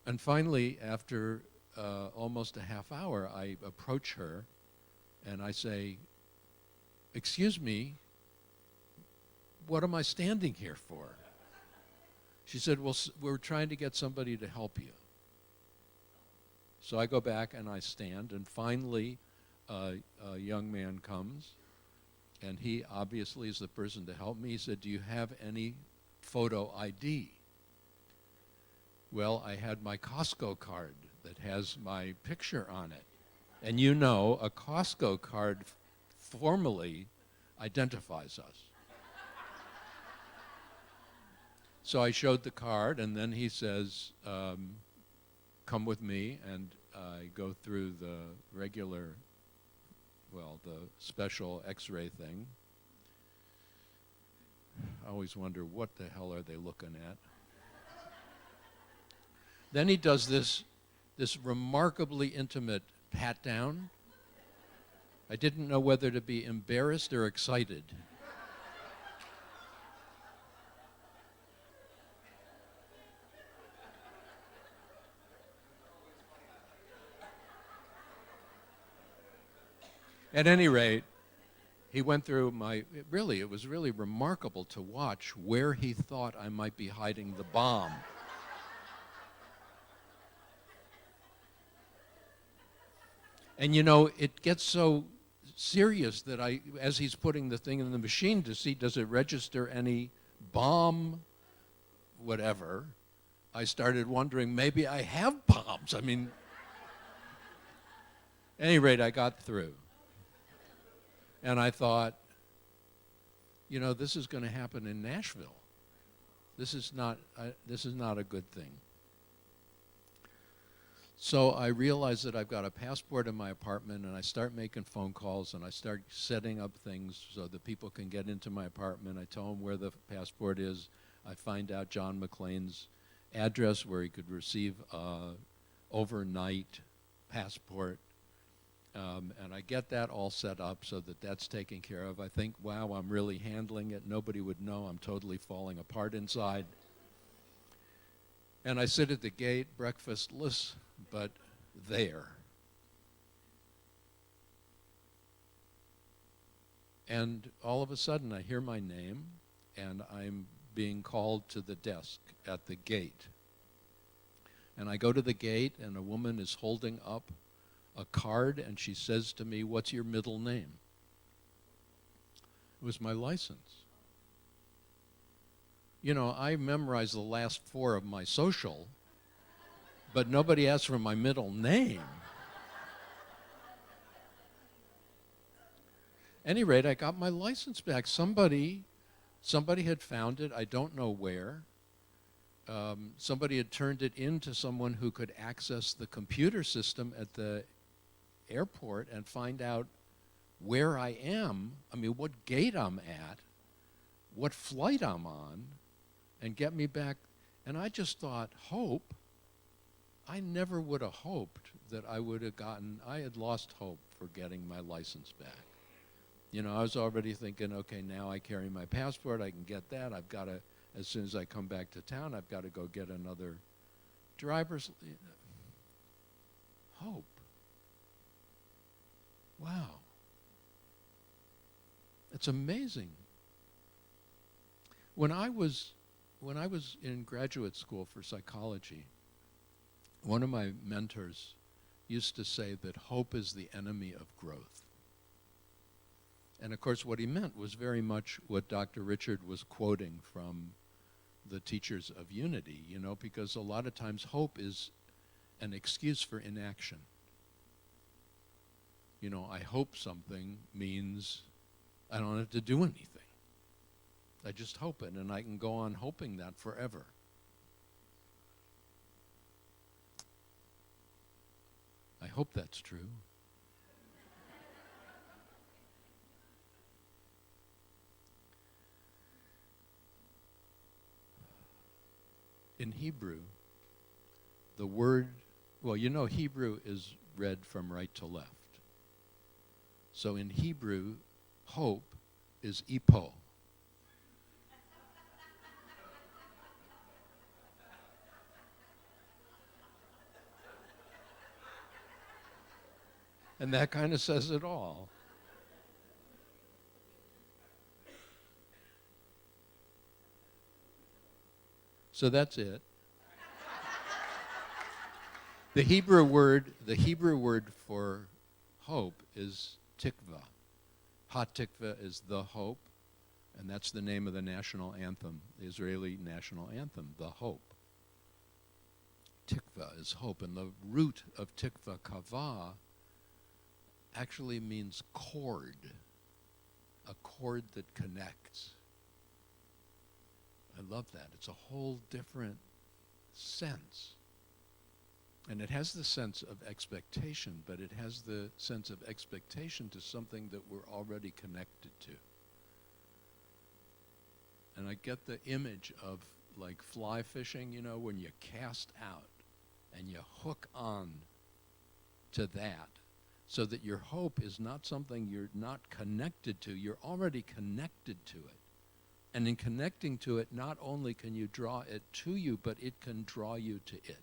And finally, after almost a half hour, I approach her and I say, excuse me, what am I standing here for? She said, well, we're trying to get somebody to help you. So I go back and I stand, and finally a young man comes, and he obviously is the person to help me. He said, do you have any photo ID? Well, I had my Costco card that has my picture on it. And you know, a Costco card formally identifies us. So I showed the card, and then he says, come with me, and I go through the regular, the special x-ray thing. I always wonder, what the hell are they looking at? Then he does this remarkably intimate pat down. I didn't know whether to be embarrassed or excited. At any rate, he went through it was really remarkable to watch where he thought I might be hiding the bomb. And you know, it gets so serious that as he's putting the thing in the machine to see, does it register any bomb whatever, I started wondering maybe I have bombs. I mean, at any rate, I got through. And I thought, you know, this is going to happen in Nashville. This is not a good thing. So I realized that I've got a passport in my apartment, and I start making phone calls, and I start setting up things so that people can get into my apartment. I tell them where the passport is. I find out John McClane's address where he could receive overnight passport. And I get that all set up so that that's taken care of. I think, wow, I'm really handling it. Nobody would know I'm totally falling apart inside. And I sit at the gate, breakfastless, but there. And all of a sudden I hear my name, and I'm being called to the desk at the gate. And I go to the gate, and a woman is holding up a card, and she says to me, "What's your middle name?" It was my license. You know, I memorized the last 4 of my social, but nobody asked for my middle name. At any rate, I got my license back. Somebody had found it, I don't know where. Somebody had turned it in to someone who could access the computer system at the airport and find out where I am, I mean, what gate I'm at, what flight I'm on, and get me back. And I just thought, hope? I never would have hoped that I had lost hope for getting my license back. You know, I was already thinking, okay, now I carry my passport, I can get that. I've got to, as soon as I come back to town, I've got to go get another driver's. Hope. Wow. It's amazing. When I was in graduate school for psychology, one of my mentors used to say that hope is the enemy of growth. And of course what he meant was very much what Dr. Richard was quoting from the Teachers of Unity, you know, because a lot of times hope is an excuse for inaction. You know, I hope something means I don't have to do anything. I just hope it, and I can go on hoping that forever. I hope that's true. In Hebrew, the word, well, you know, Hebrew is read from right to left. So in Hebrew, hope is ipo. And that kind of says it all. So that's it. The Hebrew word for hope is tikva. Ha-tikva is the hope, and that's the name of the national anthem, the Israeli national anthem, the hope. Tikva is hope, and the root of tikva, kava, actually means cord, a cord that connects. I love that. It's a whole different sense. And it has the sense of expectation, but it has the sense of expectation to something that we're already connected to. And I get the image of like fly fishing, you know, when you cast out and you hook on to that so that your hope is not something you're not connected to, you're already connected to it. And in connecting to it, not only can you draw it to you, but it can draw you to it.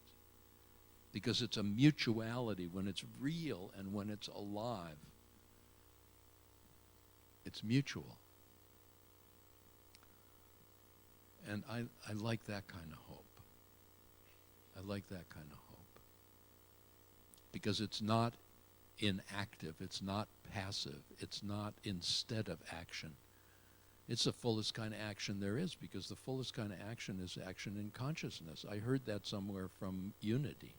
Because it's a mutuality. When it's real and when it's alive, it's mutual. And I like that kind of hope. I like that kind of hope. Because it's not inactive, it's not passive, it's not instead of action. It's the fullest kind of action there is, because the fullest kind of action is action in consciousness. I heard that somewhere from Unity.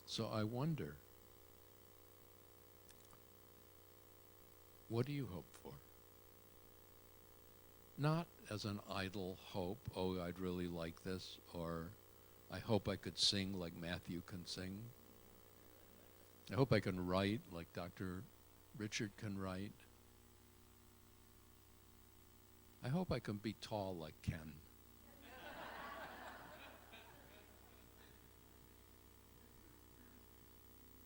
So I wonder, what do you hope for? Not as an idle hope, oh, I'd really like this, or I hope I could sing like Matthew can sing. I hope I can write like Dr. Richard can write. I hope I can be tall like Ken.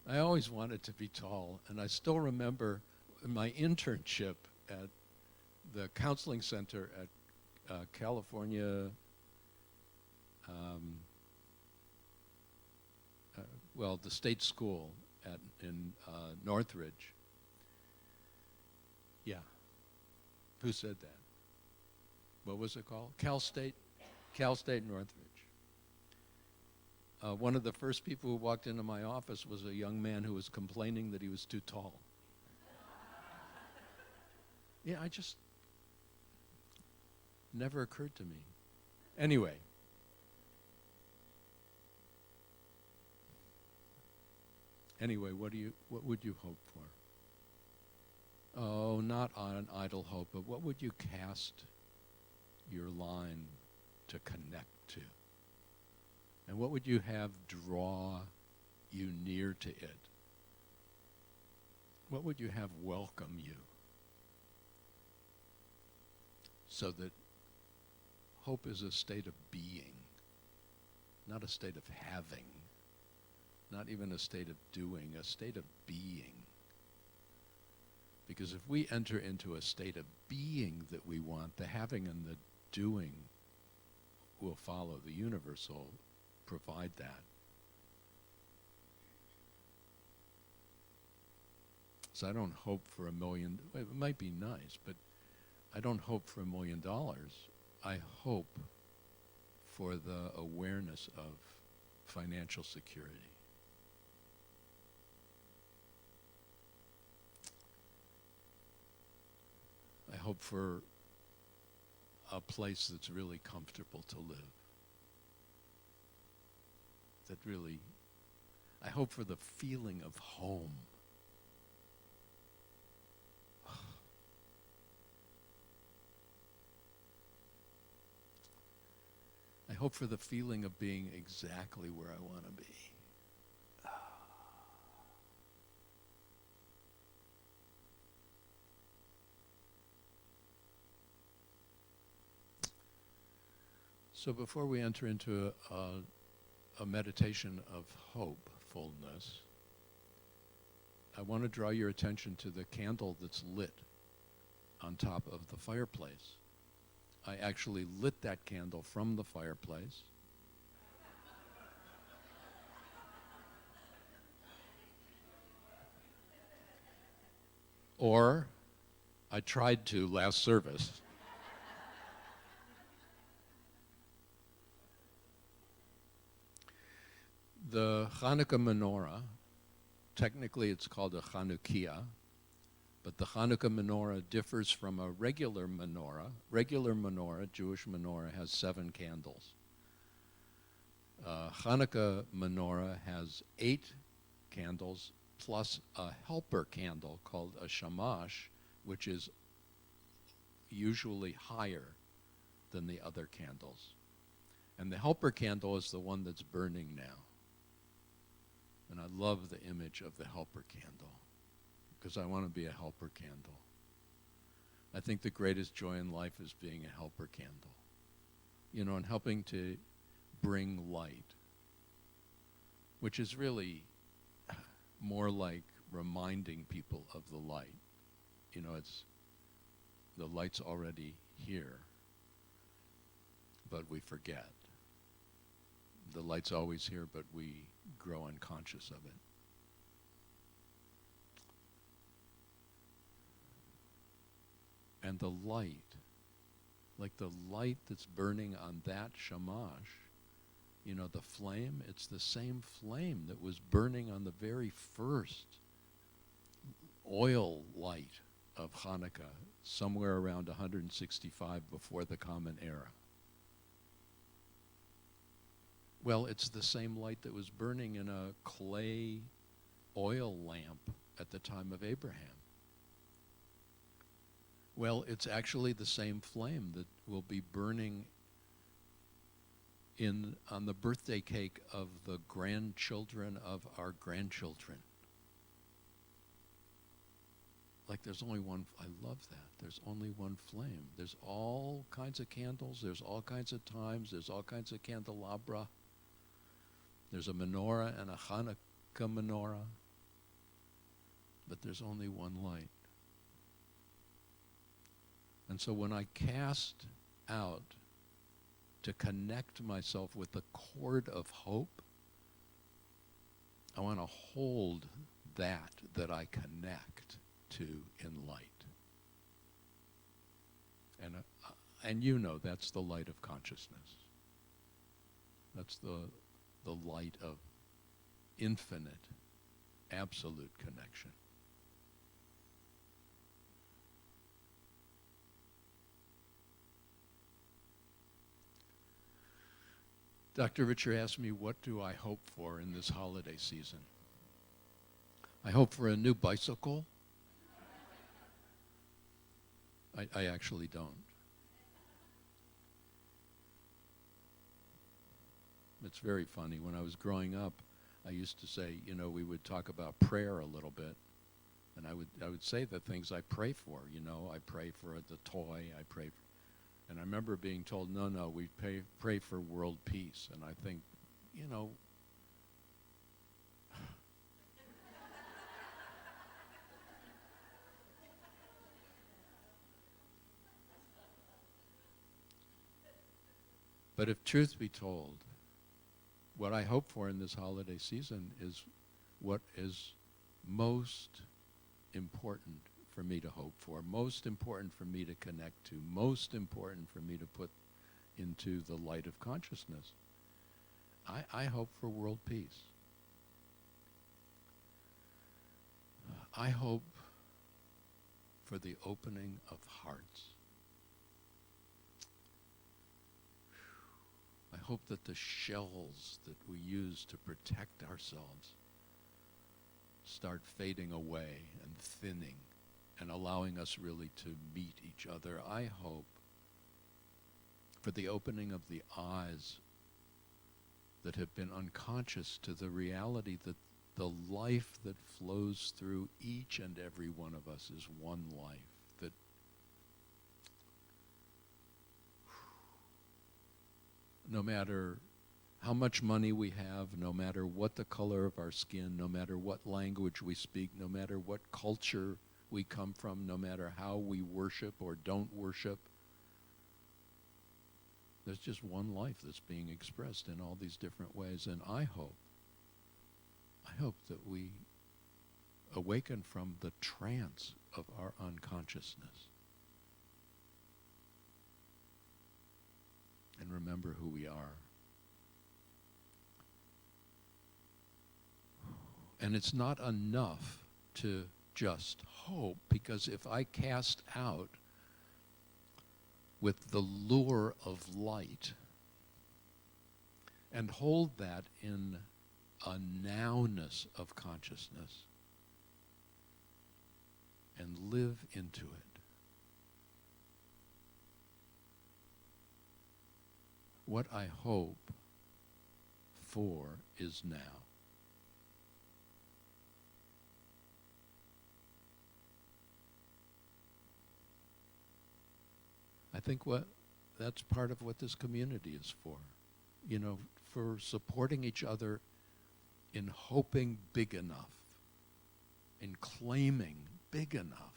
I always wanted to be tall, and I still remember my internship at the counseling center at California, the state school in Northridge. Yeah. Who said that? What was it called? Cal State Northridge. One of the first people who walked into my office was a young man who was complaining that he was too tall. Yeah, I just never occurred to me. Anyway. What would you hope for? Oh, not on an idle hope, but what would you cast your line to connect to? And what would you have draw you near to it? What would you have welcome you? So that hope is a state of being, not a state of having, not even a state of doing, a state of being. Because if we enter into a state of being that we want, the having and the doing will follow. The universe will provide that. So I don't hope for $1 million. It might be nice, but I don't hope for $1 million. I hope for the awareness of financial security. I hope for a place that's really comfortable to live. That really, I hope for the feeling of home. I hope for the feeling of being exactly where I want to be. So before we enter into a meditation of hopefulness, I want to draw your attention to the candle that's lit on top of the fireplace. I actually lit that candle from the fireplace. Or I tried to last service. The Hanukkah menorah, technically it's called a Chanukiah, but the Hanukkah menorah differs from a regular menorah. Regular menorah, Jewish menorah, has 7 candles. Hanukkah menorah has 8 candles plus a helper candle called a shamash, which is usually higher than the other candles. And the helper candle is the one that's burning now. And I love the image of the helper candle because I want to be a helper candle. I think the greatest joy in life is being a helper candle, and helping to bring light, which is really more like reminding people of the light. It's the light's already here, but we forget. The light's always here, but we grow unconscious of it. And the light, like the light that's burning on that shamash, You know, the flame, it's the same flame that was burning on the very first oil light of Hanukkah, somewhere around 165 before the Common Era. Well, it's the same light that was burning in a clay oil lamp at the time of Abraham. Well, it's actually the same flame that will be burning on the birthday cake of the grandchildren of our grandchildren. Like there's only one, I love that. There's only one flame. There's all kinds of candles. There's all kinds of times. There's all kinds of candelabra. There's a menorah and a Hanukkah menorah. But there's only one light. And so when I cast out to connect myself with the cord of hope, I want to hold that I connect to in light. And you know that's the light of consciousness. That's the light of infinite, absolute connection. Dr. Richard asked me, what do I hope for in this holiday season? I hope for a new bicycle. I actually don't. It's very funny. When I was growing up, I used to say, you know, we would talk about prayer a little bit. And I would say the things I pray for. You know, I pray for the toy. I pray for, and I remember being told, no, we pray for world peace. And I think, you know, but if truth be told, what I hope for in this holiday season is what is most important for me to hope for, most important for me to connect to, most important for me to put into the light of consciousness. I hope for world peace. I hope for the opening of hearts. I hope that the shells that we use to protect ourselves start fading away and thinning and allowing us really to meet each other. I hope for the opening of the eyes that have been unconscious to the reality that the life that flows through each and every one of us is one life, that no matter how much money we have, no matter what the color of our skin, no matter what language we speak, no matter what culture we come from, no matter how we worship or don't worship, there's just one life that's being expressed in all these different ways. And I hope that we awaken from the trance of our unconsciousness and remember who we are. And it's not enough to just hope, because if I cast out with the lure of light and hold that in a nowness of consciousness and live into it, what I hope for is now. I think that's part of what this community is for. You know, for supporting each other in hoping big enough, in claiming big enough,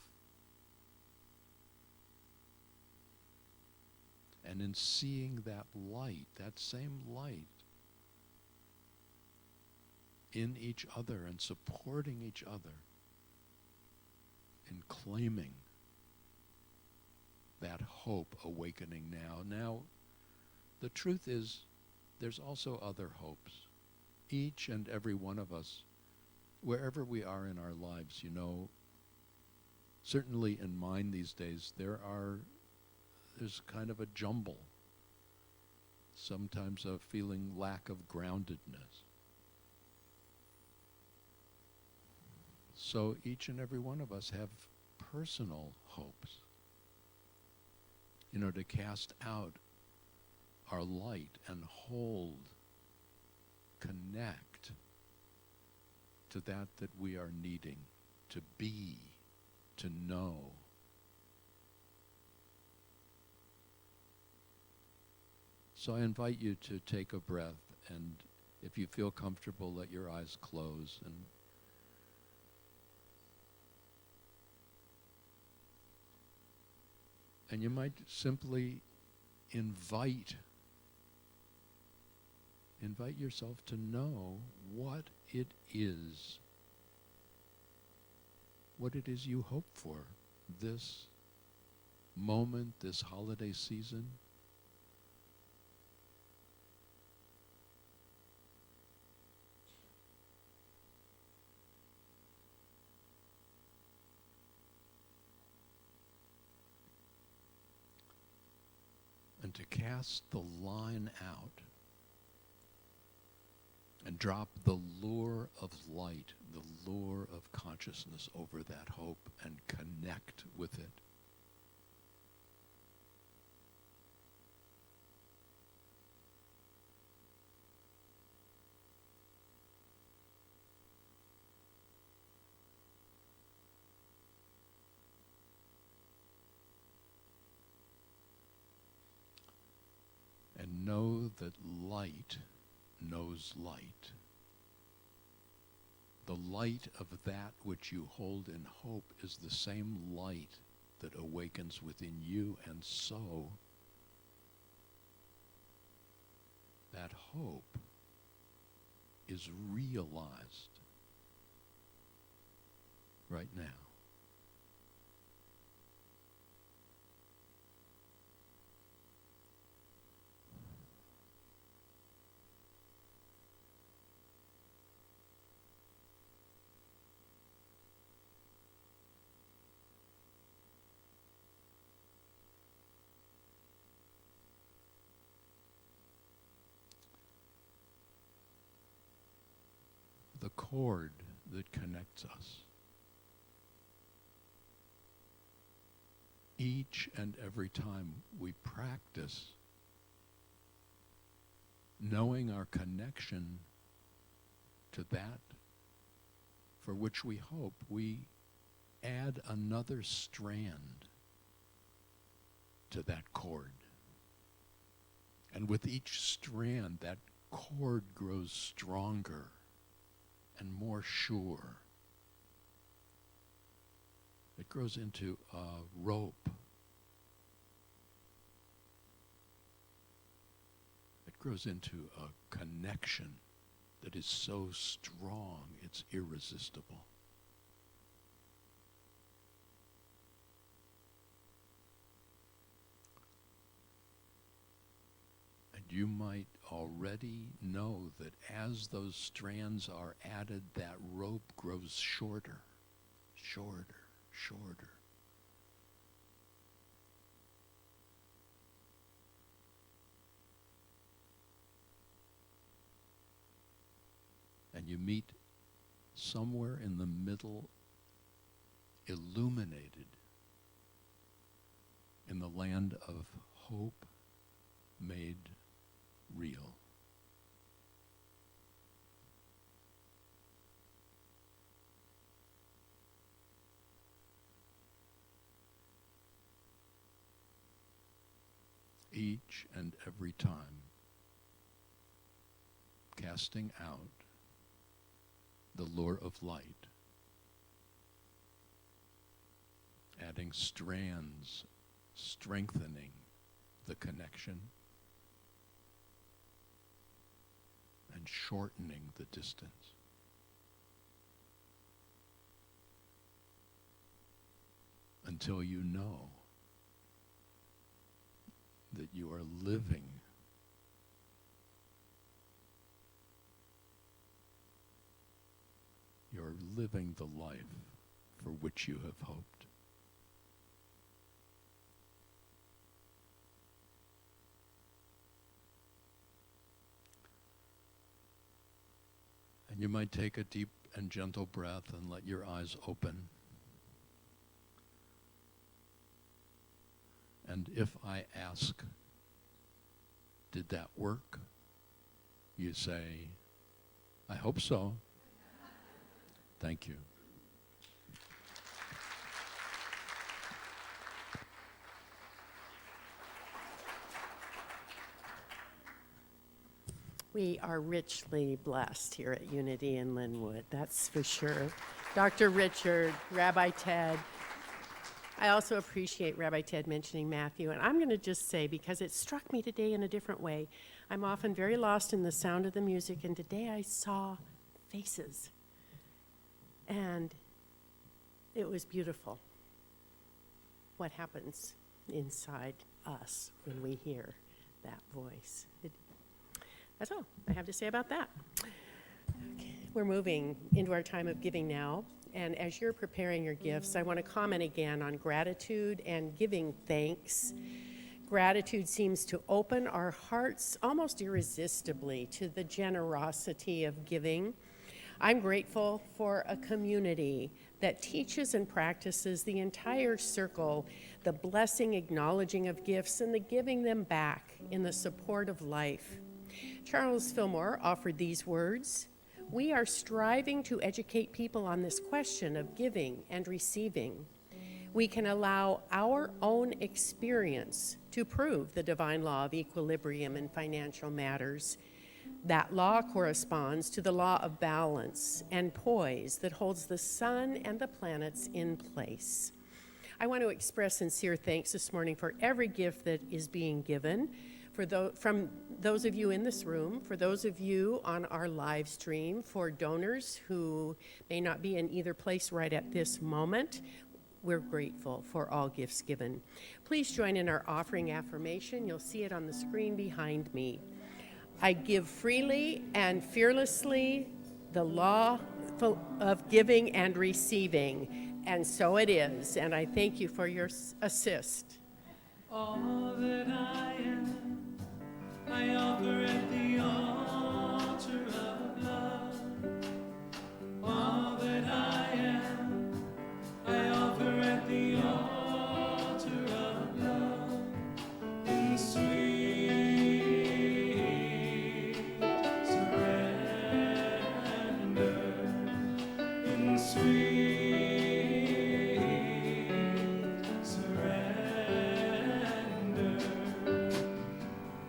and in seeing that light, that same light, in each other and supporting each other in claiming that hope awakening now. Now, the truth is, there's also other hopes. Each and every one of us, wherever we are in our lives, you know, certainly in mine these days, there's kind of a jumble. Sometimes a feeling lack of groundedness. So each and every one of us have personal hopes, you know, to cast out our light and hold, connect to that we are needing to be, to know. So I invite you to take a breath, and if you feel comfortable, let your eyes close, and you might simply invite yourself to know what it is you hope for this moment, this holiday season. And to cast the line out and drop the lure of light, the lure of consciousness over that hope and connect with it. And know that light knows light. The light of that which you hold in hope is the same light that awakens within you, and so that hope is realized right now. The cord that connects us. Each and every time we practice knowing our connection to that for which we hope, we add another strand to that cord. And with each strand, that cord grows stronger and more sure. It grows into a rope. It grows into a connection that is so strong it's irresistible. You might already know that as those strands are added, that rope grows shorter, shorter, shorter. And you meet somewhere in the middle, illuminated in the land of hope made real. Each and every time, casting out the lure of light, adding strands, strengthening the connection, and shortening the distance. Until you know that you are living you're living the life for which you have hoped. And you might take a deep and gentle breath and let your eyes open. And if I ask, did that work? You say, I hope so. Thank you. We are richly blessed here at Unity in Lynnwood, that's for sure. Dr. Richard, Rabbi Ted. I also appreciate Rabbi Ted mentioning Matthew, and I'm going to just say, because it struck me today in a different way, I'm often very lost in the sound of the music, and today I saw faces. And it was beautiful what happens inside us when we hear that voice. That's all I have to say about that. Okay. We're moving into our time of giving now. And as you're preparing your gifts, I want to comment again on gratitude and giving thanks. Gratitude seems to open our hearts almost irresistibly to the generosity of giving. I'm grateful for a community that teaches and practices the entire circle, the blessing, acknowledging of gifts, and the giving them back in the support of life. Charles Fillmore offered these words: "We are striving to educate people on this question of giving and receiving. We can allow our own experience to prove the divine law of equilibrium in financial matters. That law corresponds to the law of balance and poise that holds the sun and the planets in place." I want to express sincere thanks this morning for every gift that is being given, from those of you in this room, for those of you on our live stream, for donors who may not be in either place right at this moment. We're grateful for all gifts given. Please join in our offering affirmation. You'll see it on the screen behind me. I give freely and fearlessly, the law of giving and receiving. And so it is. And I thank you for your assist. All that I am, I offer at the altar of love. All that I am, I offer at the altar of love. In sweet surrender, in sweet surrender.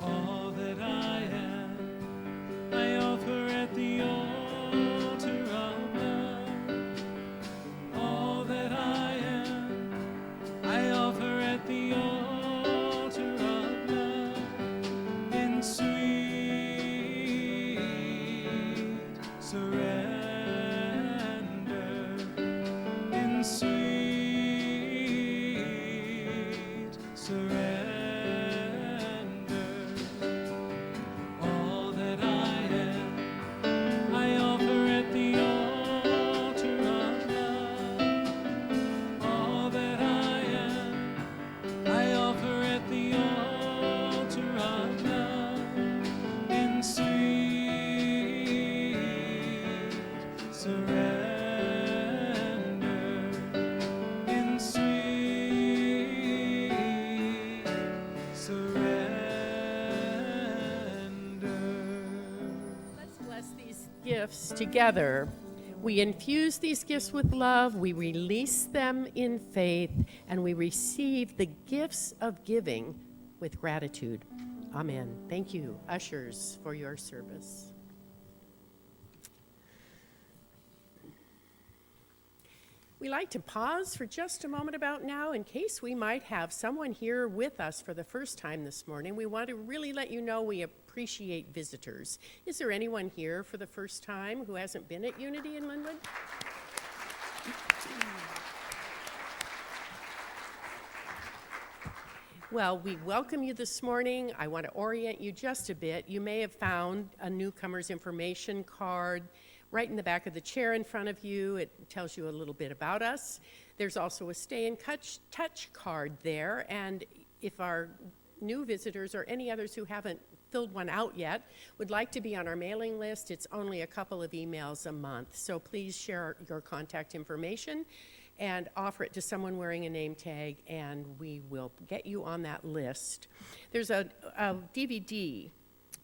All that I am, I offer at the altar of love. All that I am, I offer at the altar of love. In sweet surrender, in sweet surrender. All that I am, I offer at the altar of love. All that I am, I offer at the altar of love. In sweet surrender, in sweet surrender. Let's bless these gifts together. We infuse these gifts with love, we release them in faith, and we receive the gifts of giving with gratitude. Amen. Thank you, ushers, for your service. We like to pause for just a moment about now in case we might have someone here with us for the first time this morning. We want to really let you know we appreciate visitors. Is there anyone here for the first time who hasn't been at Unity in Lynnwood? Well, we welcome you this morning. I want to orient you just a bit. You may have found a newcomer's information card Right in the back of the chair in front of you, it tells you a little bit about us. There's also a stay in touch card there, and if our new visitors or any others who haven't filled one out yet would like to be on our mailing list, it's only a couple of emails a month. So please share your contact information and offer it to someone wearing a name tag, and we will get you on that list. There's a DVD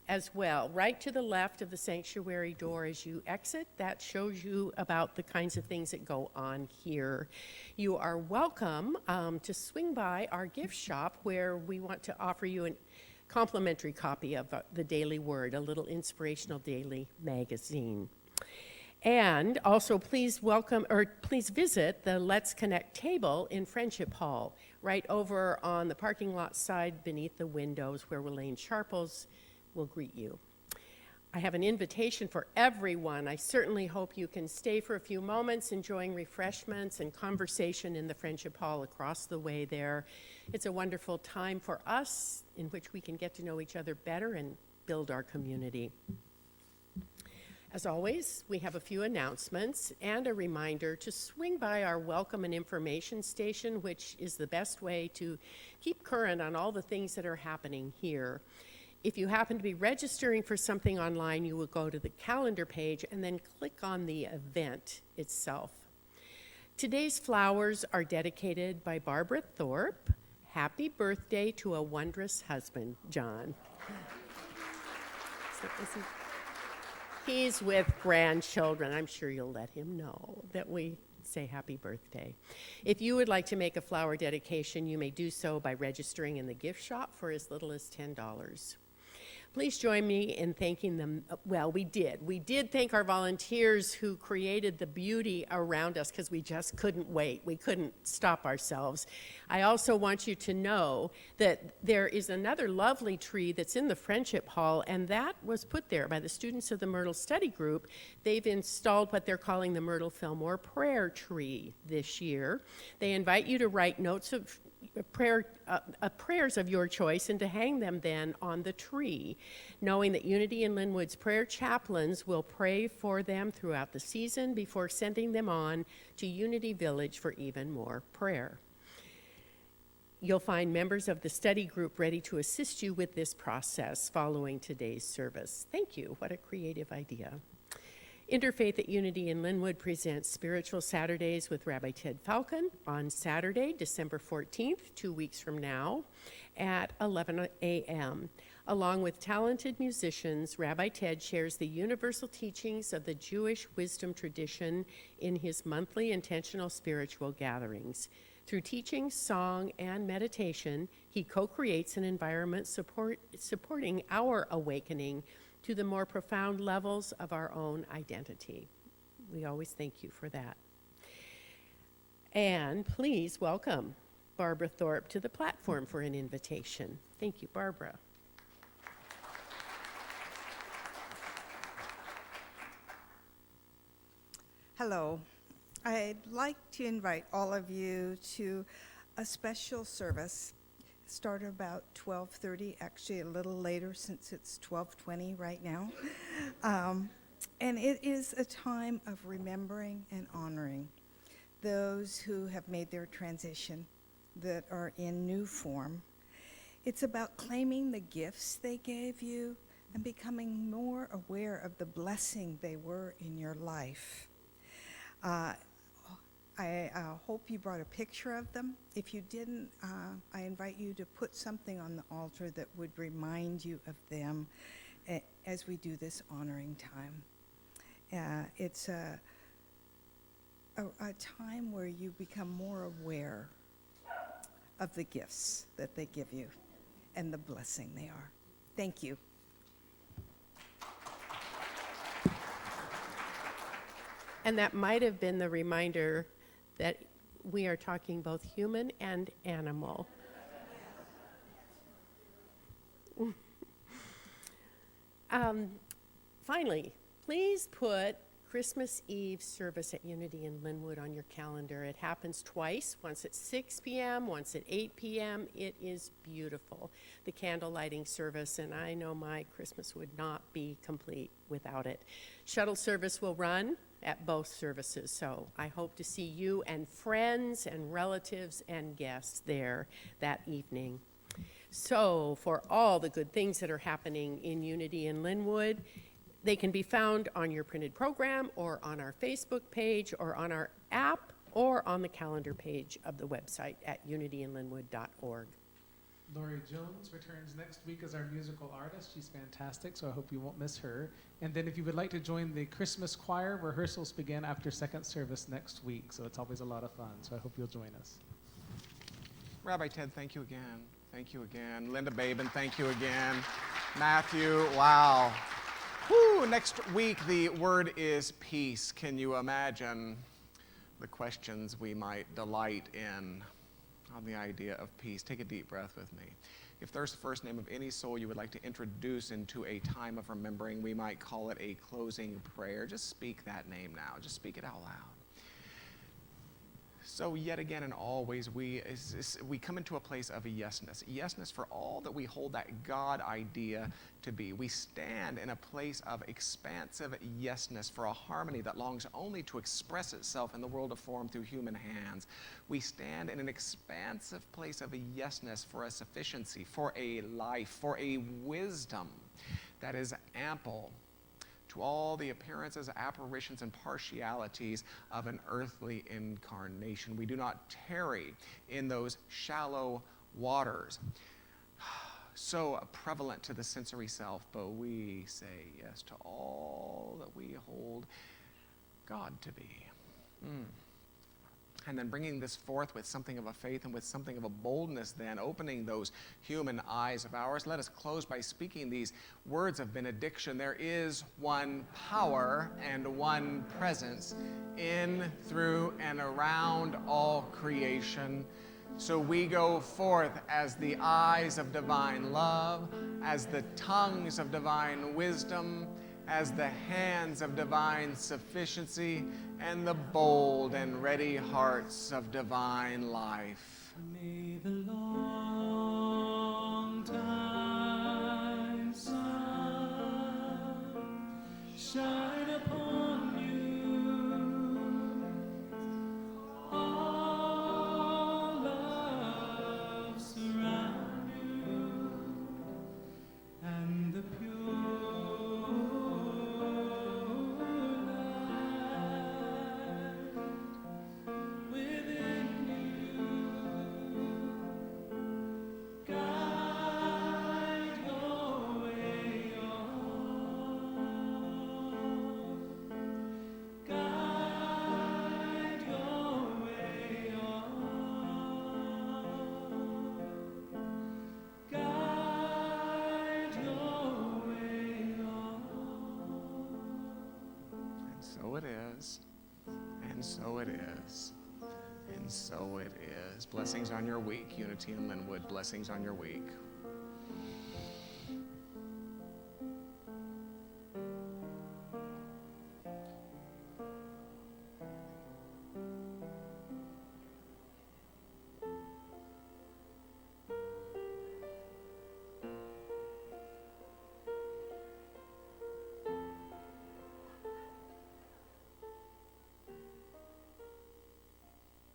as well, right to the left of the sanctuary door as you exit. That shows you about the kinds of things that go on here. You are welcome to swing by our gift shop, where we want to offer you a complimentary copy of the Daily Word, a little inspirational daily magazine. And also please visit the Let's Connect table in Friendship Hall, right over on the parking lot side beneath the windows, where Elaine Sharples will greet you. I have an invitation for everyone. I certainly hope you can stay for a few moments, enjoying refreshments and conversation in the Friendship Hall across the way there. It's a wonderful time for us in which we can get to know each other better and build our community. As always, we have a few announcements and a reminder to swing by our welcome and information station, which is the best way to keep current on all the things that are happening here. If you happen to be registering for something online, you will go to the calendar page and then click on the event itself. Today's flowers are dedicated by Barbara Thorpe. Happy birthday to a wondrous husband, John. He's with grandchildren. I'm sure you'll let him know that we say happy birthday. If you would like to make a flower dedication, you may do so by registering in the gift shop for as little as $10. Please join me in thanking them. Well, we did thank our volunteers who created the beauty around us, because we just couldn't wait. We couldn't stop ourselves. I also want you to know that there is another lovely tree that's in the Friendship Hall, and that was put there by the students of the Myrtle Study Group. They've installed what they're calling the Myrtle Fillmore Prayer Tree this year. They invite you to write notes of prayers of your choice and to hang them then on the tree, knowing that Unity in Lynnwood's prayer chaplains will pray for them throughout the season before sending them on to Unity Village for even more prayer. You'll find members of the study group ready to assist you with this process following today's service. Thank you. What a creative idea. Interfaith at Unity in Lynnwood presents Spiritual Saturdays with Rabbi Ted Falcon on Saturday, December 14th, 2 weeks from now, at 11 a.m. Along with talented musicians, Rabbi Ted shares the universal teachings of the Jewish wisdom tradition in his monthly intentional spiritual gatherings. Through teaching, song, and meditation, he co-creates an environment supporting our awakening to the more profound levels of our own identity. We always thank you for that. And please welcome Barbara Thorpe to the platform for an invitation. Thank you, Barbara. Hello. I'd like to invite all of you to a special service. Start about 12:30, actually a little later since it's 12:20 right now. And it is a time of remembering and honoring those who have made their transition, that are in new form. It's about claiming the gifts they gave you and becoming more aware of the blessing they were in your life. I hope you brought a picture of them. If you didn't, I invite you to put something on the altar that would remind you of them as we do this honoring time. It's a time where you become more aware of the gifts that they give you and the blessing they are. Thank you. And that might have been the reminder that we are talking both human and animal. Finally, please put Christmas Eve service at Unity in Lynnwood on your calendar. It happens twice, once at 6 p.m., once at 8 p.m. It is beautiful, the candle lighting service, and I know my Christmas would not be complete without it. Shuttle service will run at both services, so I hope to see you and friends and relatives and guests there that evening. So for all the good things that are happening in Unity in Lynnwood, they can be found on your printed program or on our Facebook page or on our app or on the calendar page of the website at unityinlynnwood.org. Lori Jones returns next week as our musical artist. She's fantastic, so I hope you won't miss her. And then if you would like to join the Christmas choir, rehearsals begin after second service next week, so it's always a lot of fun, so I hope you'll join us. Rabbi Ted, thank you again. Thank you again. Linda Babin, thank you again. Matthew, wow. Whew, next week the word is peace. Can you imagine the questions we might delight in on the idea of peace? Take a deep breath with me. If there's the first name of any soul you would like to introduce into a time of remembering, we might call it a closing prayer. Just speak that name now. Just speak it out loud. So yet again and always, we come into a place of a yesness. Yesness for all that we hold that God idea to be. We stand in a place of expansive yesness for a harmony that longs only to express itself in the world of form through human hands. We stand in an expansive place of a yesness for a sufficiency, for a life, for a wisdom that is ample to all the appearances, apparitions, and partialities of an earthly incarnation. We do not tarry in those shallow waters, so prevalent to the sensory self, but we say yes to all that we hold God to be. And then bringing this forth with something of a faith and with something of a boldness, then opening those human eyes of ours. Let us close by speaking these words of benediction. There is one power and one presence in, through, and around all creation. So we go forth as the eyes of divine love, as the tongues of divine wisdom, as the hands of divine sufficiency, and the bold and ready hearts of divine life. May the long time sun shine upon you. All love surround you, and the pure And so it is. And so it is. Blessings on your week, Unity in Lynnwood. Blessings on your week.